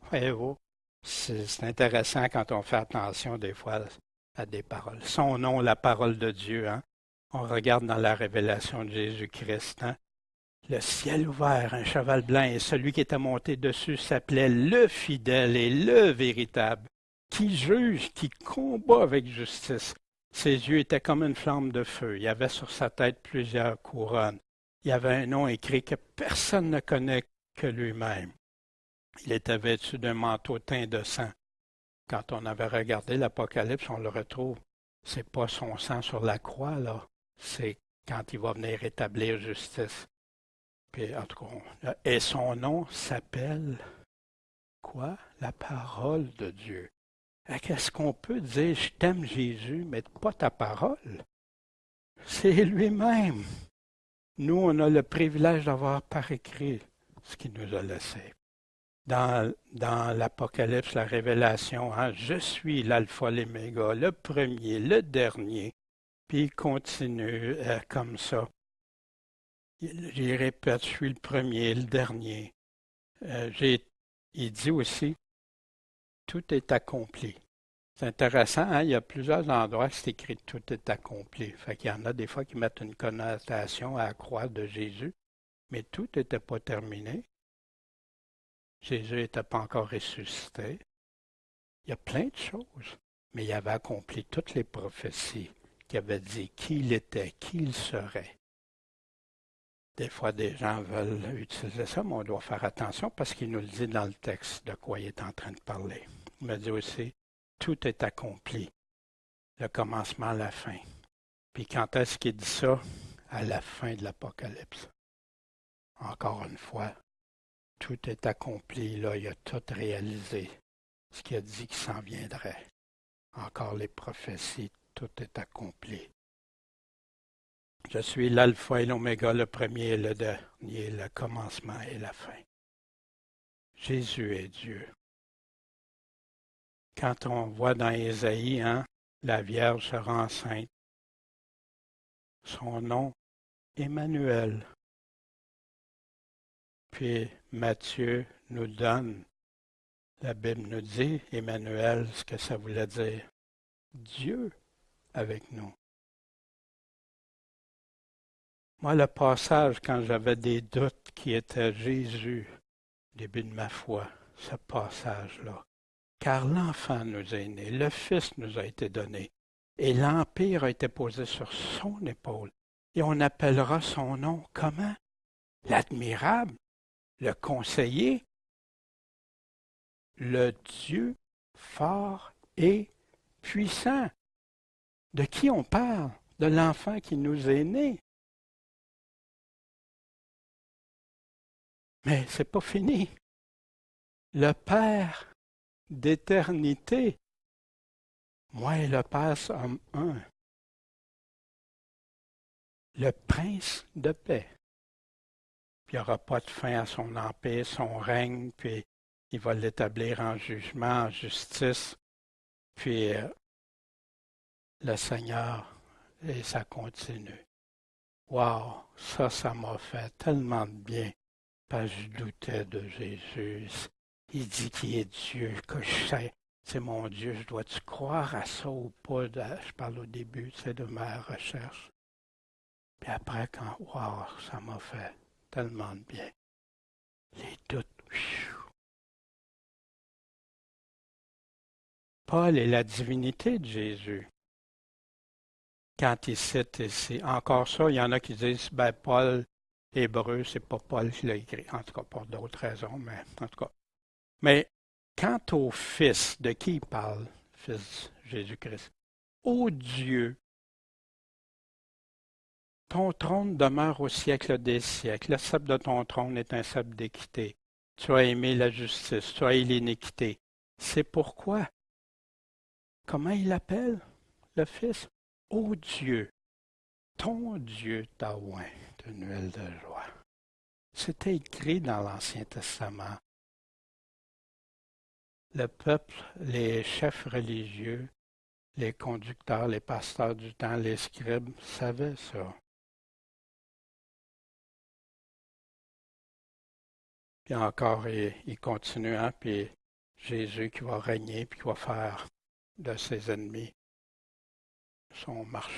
Voyez-vous, c'est intéressant quand on fait attention des fois à des paroles. Son nom, la parole de Dieu, hein? On regarde dans la révélation de Jésus-Christ, hein? Le ciel ouvert, un cheval blanc, et celui qui était monté dessus s'appelait le fidèle et le véritable, qui juge, qui combat avec justice. Ses yeux étaient comme une flamme de feu. Il y avait sur sa tête plusieurs couronnes. Il y avait un nom écrit que personne ne connaît que lui-même. Il était vêtu d'un manteau teint de sang. Quand on avait regardé l'Apocalypse, on le retrouve. C'est pas son sang sur la croix, là. C'est quand il va venir établir justice. Puis, en tout cas, et son nom s'appelle quoi? La parole de Dieu. Qu'est-ce qu'on peut dire? Je t'aime Jésus, mais pas ta parole. C'est lui-même. Nous, on a le privilège d'avoir par écrit ce qu'il nous a laissé. Dans l'Apocalypse, la révélation, hein, je suis l'alpha, l'oméga, le premier, le dernier. Puis il continue comme ça. Il répète, je suis le premier, le dernier. Il dit aussi, tout est accompli. C'est intéressant, hein? Il y a plusieurs endroits où c'est écrit tout est accompli. Fait qu'il y en a des fois qui mettent une connotation à la croix de Jésus, mais tout n'était pas terminé. Jésus n'était pas encore ressuscité. Il y a plein de choses, mais il avait accompli toutes les prophéties qui avaient dit qui il était, qui il serait. Des fois, des gens veulent utiliser ça, mais on doit faire attention parce qu'il nous le dit dans le texte de quoi il est en train de parler. Il me dit aussi, tout est accompli, le commencement à la fin. Puis quand est-ce qu'il dit ça? À la fin de l'Apocalypse. Encore une fois, tout est accompli, là, il a tout réalisé, ce qu'il a dit qu'il s'en viendrait. Encore les prophéties, tout est accompli. Je suis l'alpha et l'oméga, le premier et le dernier, le commencement et la fin. Jésus est Dieu. Quand on voit dans Ésaïe, hein, la Vierge sera enceinte, son nom, Emmanuel. Puis Matthieu nous donne, la Bible nous dit, Emmanuel, ce que ça voulait dire. Dieu avec nous. Moi, le passage, quand j'avais des doutes qui était Jésus, début de ma foi, ce passage-là. Car l'enfant nous est né, le Fils nous a été donné, et l'Empire a été posé sur son épaule. Et on appellera son nom comment? L'admirable, le conseiller, le Dieu fort et puissant. De qui on parle? De l'enfant qui nous est né. Mais c'est pas fini. Le Père d'éternité, moi et le Père sommes un. Le Prince de paix. Puis il n'y aura pas de fin à son empire, son règne, puis il va l'établir en jugement, en justice. Puis le Seigneur, et ça continue. Wow, ça m'a fait tellement de bien, parce que je doutais de Jésus. Il dit qu'il est Dieu, que je sais, c'est mon Dieu, je dois-tu croire à ça ou pas? Je parle au début, c'est de ma recherche. Puis après, wow, ça m'a fait tellement de bien. Les doutes. Paul est la divinité de Jésus. Quand il cite ici, encore ça, il y en a qui disent, ben Paul, hébreu, c'est pas Paul qui l'a écrit. En tout cas, pour d'autres raisons, mais en tout cas. Mais quant au Fils, de qui il parle, Fils Jésus-Christ? Ô Dieu, ton trône demeure au siècle des siècles. Le sceptre de ton trône est un sceptre d'équité. Tu as aimé la justice, tu as aimé l'iniquité. C'est pourquoi. Comment il l'appelle, le Fils? Ô Dieu, ton Dieu t'a oint d'une huile de joie. C'était écrit dans l'Ancien Testament. Le peuple, les chefs religieux, les conducteurs, les pasteurs du temps, les scribes savaient ça. Puis encore, il continue, hein, puis Jésus qui va régner, puis qui va faire de ses ennemis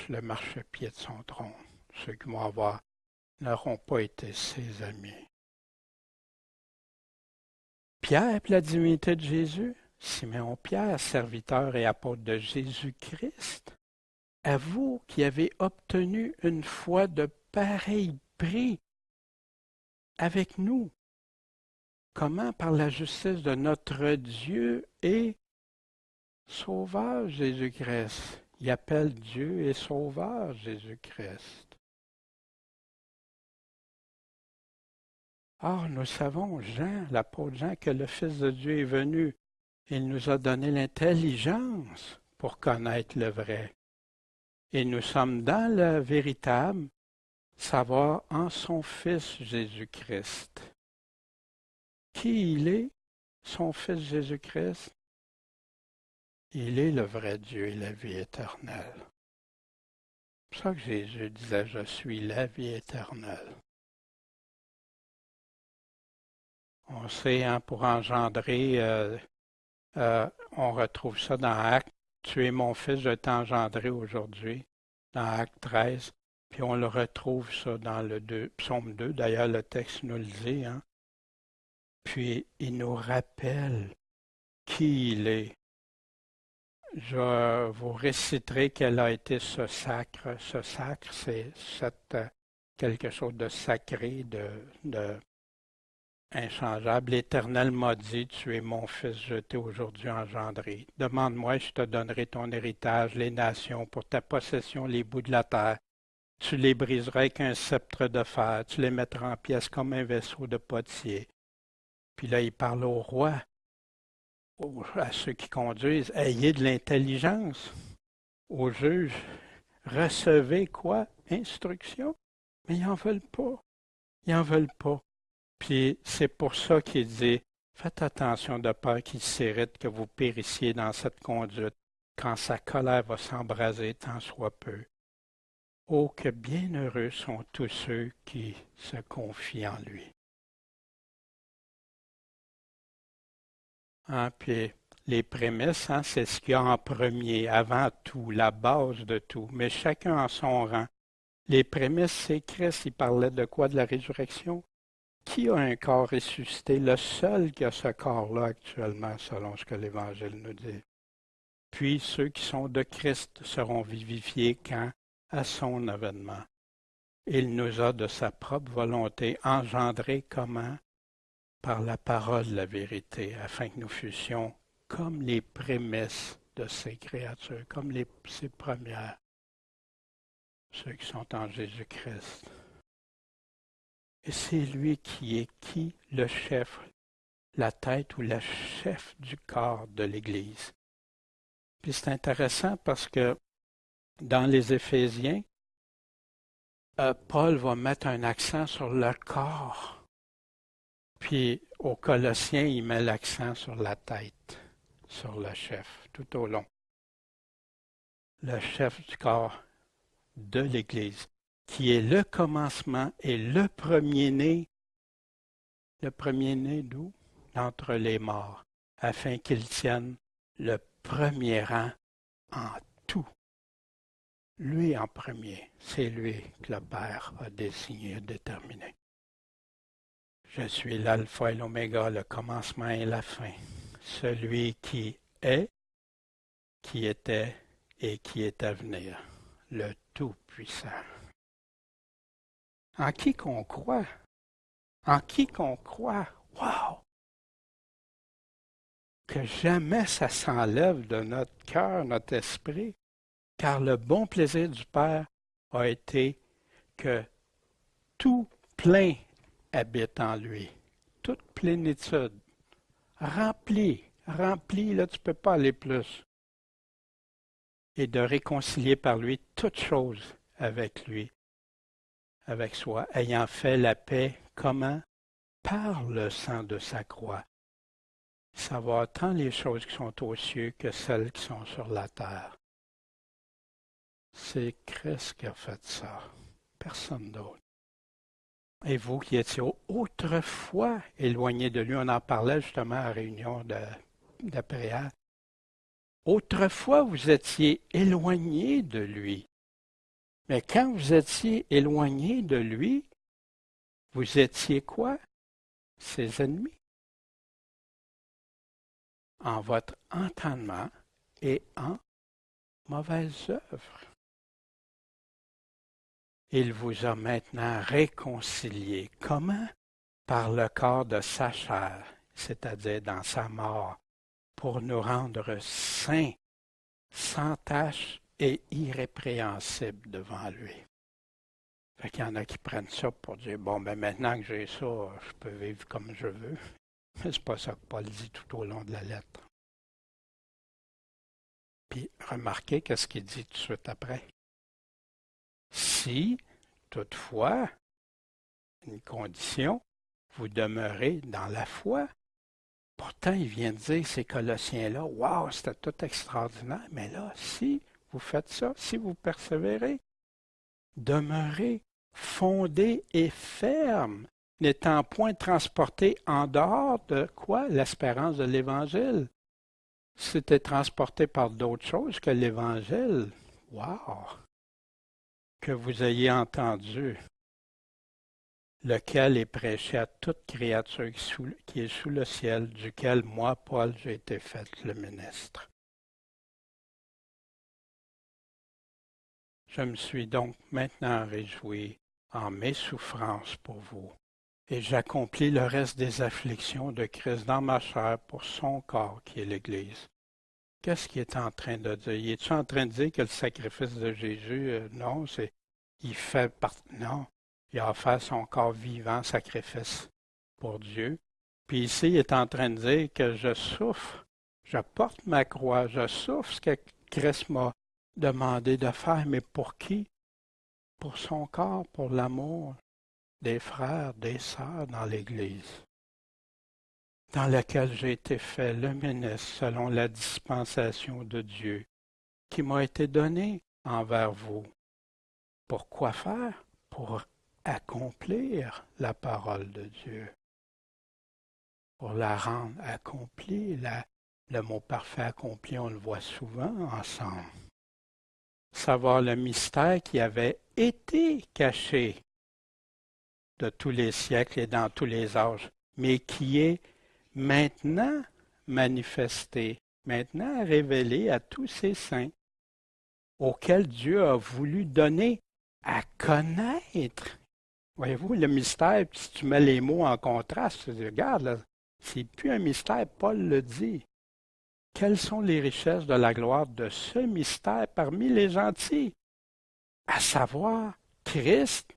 le marchepied de son trône. Ceux qui vont avoir n'auront pas été ses amis. Pierre, la divinité de Jésus, Siméon Pierre, serviteur et apôtre de Jésus-Christ, à vous qui avez obtenu une foi de pareil prix avec nous. Comment? Par la justice de notre Dieu et Sauveur Jésus-Christ. Il appelle Dieu et Sauveur Jésus-Christ. Or, nous savons, l'apôtre Jean, que le Fils de Dieu est venu. Il nous a donné l'intelligence pour connaître le vrai. Et nous sommes dans le véritable savoir en son Fils Jésus-Christ. Qui il est, son Fils Jésus-Christ? Il est le vrai Dieu et la vie éternelle. C'est pour ça que Jésus disait, je suis la vie éternelle. On sait, hein, pour engendrer, on retrouve ça dans Actes. Tu es mon fils, je t'ai engendré aujourd'hui, dans Acte 13. Puis on le retrouve ça dans le psaume 2. D'ailleurs, le texte nous le dit. Hein. Puis il nous rappelle qui il est. Je vous réciterai quel a été ce sacre. Ce sacre, c'est quelque chose de sacré, de inchangeable. L'Éternel m'a dit, tu es mon fils, je t'ai aujourd'hui engendré. Demande-moi, je te donnerai ton héritage, les nations, pour ta possession, les bouts de la terre. Tu les briseras avec un sceptre de fer, tu les mettras en pièces comme un vaisseau de potier. Puis là, il parle au roi, à ceux qui conduisent, ayez de l'intelligence. Aux juges, recevez quoi? Instruction. Mais ils n'en veulent pas. Ils n'en veulent pas. Puis c'est pour ça qu'il dit, faites attention de peur qu'il s'irrite, que vous périssiez dans cette conduite, quand sa colère va s'embraser tant soit peu. Oh, que bienheureux sont tous ceux qui se confient en lui. Hein, puis les prémices, hein, c'est ce qu'il y a en premier, avant tout, la base de tout, mais chacun en son rang. Les prémices, c'est Christ. Il parlait de quoi? De la résurrection? Qui a un corps ressuscité? Le seul qui a ce corps-là actuellement, selon ce que l'Évangile nous dit. Puis ceux qui sont de Christ seront vivifiés quand? À son avènement. Il nous a de sa propre volonté engendrés comment? Par la parole de la vérité, afin que nous fussions comme les prémices de ces créatures, comme ces premières, ceux qui sont en Jésus-Christ. Et c'est lui qui est qui? Le chef, la tête ou le chef du corps de l'Église. Puis c'est intéressant parce que dans les Éphésiens, Paul va mettre un accent sur le corps. Puis aux Colossiens, il met l'accent sur la tête, sur le chef, tout au long. Le chef du corps de l'Église, qui est le commencement et le premier-né. Le premier-né d'où? D'entre les morts, afin qu'il tienne le premier rang en tout. Lui en premier, c'est lui que le Père a désigné, déterminé. Je suis l'alpha et l'oméga, le commencement et la fin, celui qui est, qui était et qui est à venir, le Tout-Puissant. En qui qu'on croit? En qui qu'on croit? Wow! Que jamais ça s'enlève de notre cœur, notre esprit, car le bon plaisir du Père a été que tout plein habite en lui, toute plénitude, rempli, là tu ne peux pas aller plus, et de réconcilier par lui toutes choses avec lui, avec soi, ayant fait la paix, comment? Par le sang de sa croix. Savoir tant les choses qui sont aux cieux que celles qui sont sur la terre. C'est Christ qui a fait ça, personne d'autre. Et vous qui étiez autrefois éloignés de lui, on en parlait justement à la réunion de prière. Autrefois, vous étiez éloignés de lui. Mais quand vous étiez éloignés de lui, vous étiez quoi? Ses ennemis. En votre entendement et en mauvaises œuvres. Il vous a maintenant réconciliés. Comment? Par le corps de sa chair, c'est-à-dire dans sa mort, pour nous rendre saints, sans tache et irrépréhensibles devant lui. Fait qu'il y en a qui prennent ça pour dire, bon, ben maintenant que j'ai ça, je peux vivre comme je veux. Mais c'est pas ça que Paul dit tout au long de la lettre. Puis remarquez qu'est-ce qu'il dit tout de suite après. Si, toutefois, une condition, vous demeurez dans la foi. Pourtant, il vient de dire, ces Colossiens-là, waouh, c'était tout extraordinaire, mais là, si vous faites ça, si vous persévérez, demeurez fondés et fermes, n'étant point transportés en dehors de quoi? L'espérance de l'Évangile. C'était transporté par d'autres choses que l'Évangile. Wow! Que vous ayez entendu, lequel est prêché à toute créature qui est sous le ciel, duquel moi, Paul, j'ai été fait le ministre. Je me suis donc maintenant réjoui en mes souffrances pour vous, et j'accomplis le reste des afflictions de Christ dans ma chair pour son corps qui est l'Église. Qu'est-ce qu'il est en train de dire? Il est-tu en train de dire que le sacrifice de Jésus, non, non, il a offert son corps vivant, sacrifice pour Dieu. Puis ici, il est en train de dire que je souffre, je porte ma croix, je souffre ce que Christ m'a demandé de faire, mais pour qui? Pour son corps, pour l'amour des frères, des sœurs dans l'Église, dans laquelle j'ai été fait le ministre selon la dispensation de Dieu qui m'a été donnée envers vous. Pour quoi faire? Pour accomplir la parole de Dieu, pour la rendre accomplie. Le mot parfait accompli, on le voit souvent ensemble. Savoir le mystère qui avait été caché de tous les siècles et dans tous les âges, mais qui est maintenant manifesté, maintenant révélé à tous ses saints, auxquels Dieu a voulu donner à connaître. Voyez-vous, le mystère, si tu mets les mots en contraste, tu dis, regarde, là, c'est plus un mystère, Paul le dit. Quelles sont les richesses de la gloire de ce mystère parmi les gentils? À savoir, Christ,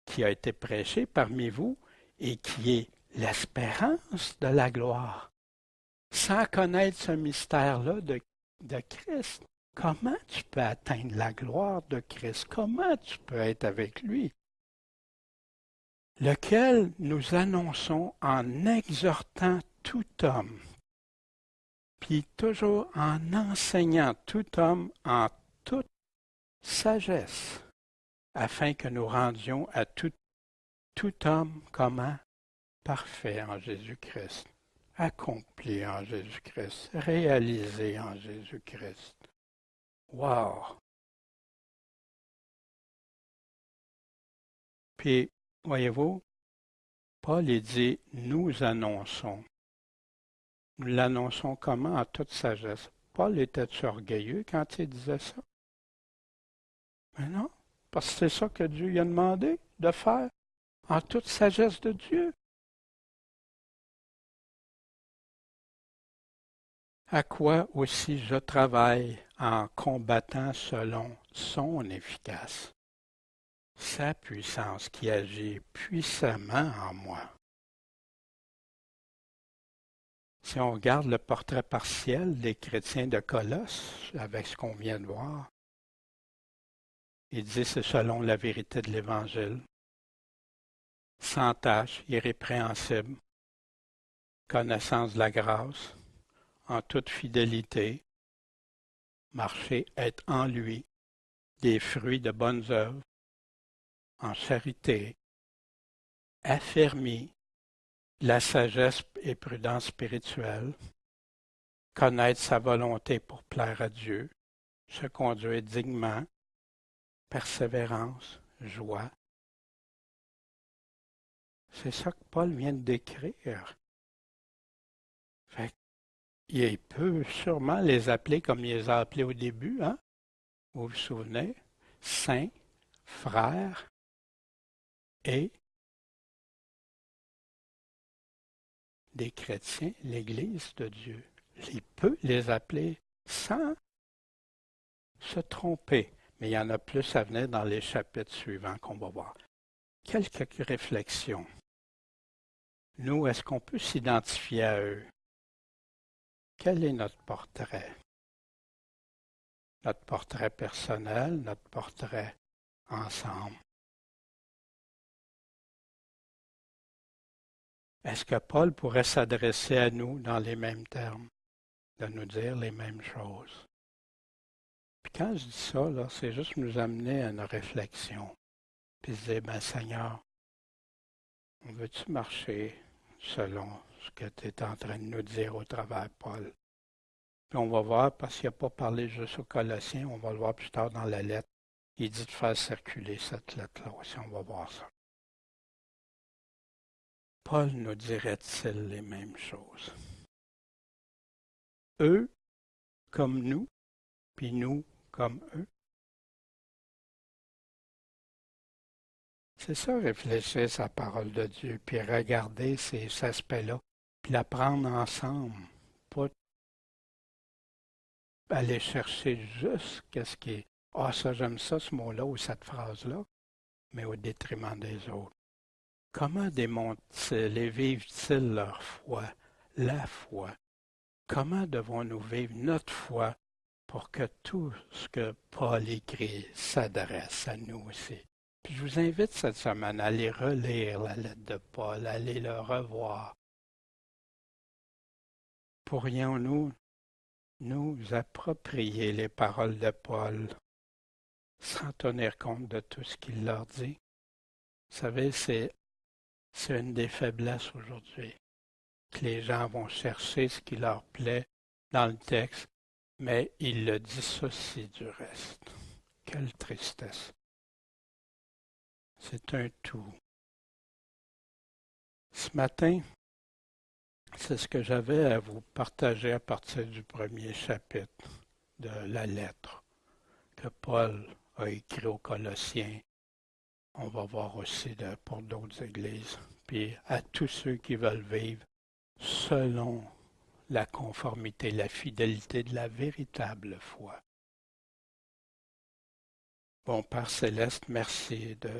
qui a été prêché parmi vous et qui est l'espérance de la gloire. Sans connaître ce mystère-là de Christ, comment tu peux atteindre la gloire de Christ? Comment tu peux être avec lui? Lequel nous annonçons en exhortant tout homme, puis toujours en enseignant tout homme en toute sagesse, afin que nous rendions à tout homme comment? Parfait en Jésus-Christ, accompli en Jésus-Christ, réalisé en Jésus-Christ. Wow! Puis, voyez-vous, Paul il dit, nous annonçons. Nous l'annonçons comment? En toute sagesse. Paul était-tu orgueilleux quand il disait ça? Mais non, parce que c'est ça que Dieu lui a demandé de faire, en toute sagesse de Dieu. À quoi aussi je travaille en combattant selon son efficace, sa puissance qui agit puissamment en moi. Si on regarde le portrait partiel des chrétiens de Colosse, avec ce qu'on vient de voir, il dit c'est selon la vérité de l'Évangile, sans tache, irrépréhensible, connaissance de la grâce, en toute fidélité, marcher, être en lui, des fruits de bonnes œuvres, en charité, affermi, la sagesse et prudence spirituelle, connaître sa volonté pour plaire à Dieu, se conduire dignement, persévérance, joie. C'est ça que Paul vient de décrire. Fait il peut sûrement les appeler comme il les a appelés au début, hein? Vous vous souvenez? Saints, frères et des chrétiens, l'Église de Dieu. Il peut les appeler sans se tromper. Mais il y en a plus à venir dans les chapitres suivants qu'on va voir. Quelques réflexions. Nous, est-ce qu'on peut s'identifier à eux? Quel est notre portrait? Notre portrait personnel, notre portrait ensemble. Est-ce que Paul pourrait s'adresser à nous dans les mêmes termes, de nous dire les mêmes choses? Puis quand je dis ça, là, c'est juste nous amener à une réflexion. Puis se dire, ben Seigneur, veux-tu marcher selon ce que tu es en train de nous dire au travers Paul? Puis on va voir, parce qu'il n'a pas parlé juste aux Colossiens, on va le voir plus tard dans la lettre. Il dit de faire circuler cette lettre-là aussi, on va voir ça. Paul nous dirait-il les mêmes choses? Eux comme nous, puis nous comme eux? C'est ça, réfléchir sa parole de Dieu, puis regarder ces aspects-là, puis la prendre ensemble, pas aller chercher juste qu'est-ce qui est « Ah, ça, j'aime ça, ce mot-là ou cette phrase-là », mais au détriment des autres. Comment démontrent-ils et vivent-ils leur foi, la foi? Comment devons-nous vivre notre foi pour que tout ce que Paul écrit s'adresse à nous aussi? Puis je vous invite cette semaine à aller relire la lettre de Paul, à aller le revoir. Pourrions-nous nous approprier les paroles de Paul sans tenir compte de tout ce qu'il leur dit? Vous savez, c'est une des faiblesses aujourd'hui, que les gens vont chercher ce qui leur plaît dans le texte, mais ils le dissocient du reste. Quelle tristesse! C'est un tout. Ce matin, c'est ce que j'avais à vous partager à partir du premier chapitre de la lettre que Paul a écrit aux Colossiens. On va voir aussi pour d'autres églises. Puis à tous ceux qui veulent vivre selon la conformité, la fidélité de la véritable foi. Bon Père céleste, merci de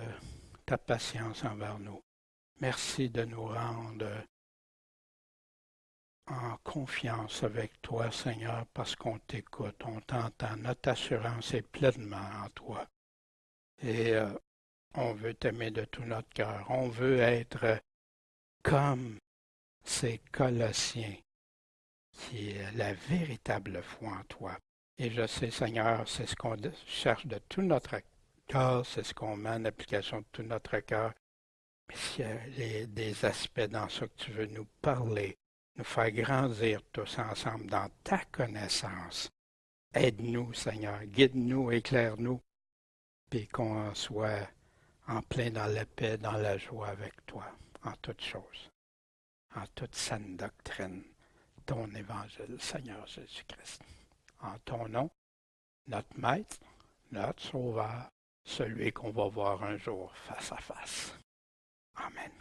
ta patience envers nous. Merci de nous rendre en confiance avec toi, Seigneur, parce qu'on t'écoute, on t'entend. Notre assurance est pleinement en toi. Et on veut t'aimer de tout notre cœur. On veut être comme ces Colossiens, qui est la véritable foi en toi. Et je sais, Seigneur, c'est ce qu'on cherche de tout notre cœur, c'est ce qu'on met en application de tout notre cœur. Mais s'il y a des aspects dans ça que tu veux nous parler, nous faire grandir tous ensemble dans ta connaissance, aide-nous, Seigneur, guide-nous, éclaire-nous, puis qu'on soit en plein dans la paix, dans la joie avec toi, en toutes choses, en toute saine doctrine, ton évangile, Seigneur Jésus-Christ. En ton nom, notre Maître, notre Sauveur, celui qu'on va voir un jour face à face. Amen.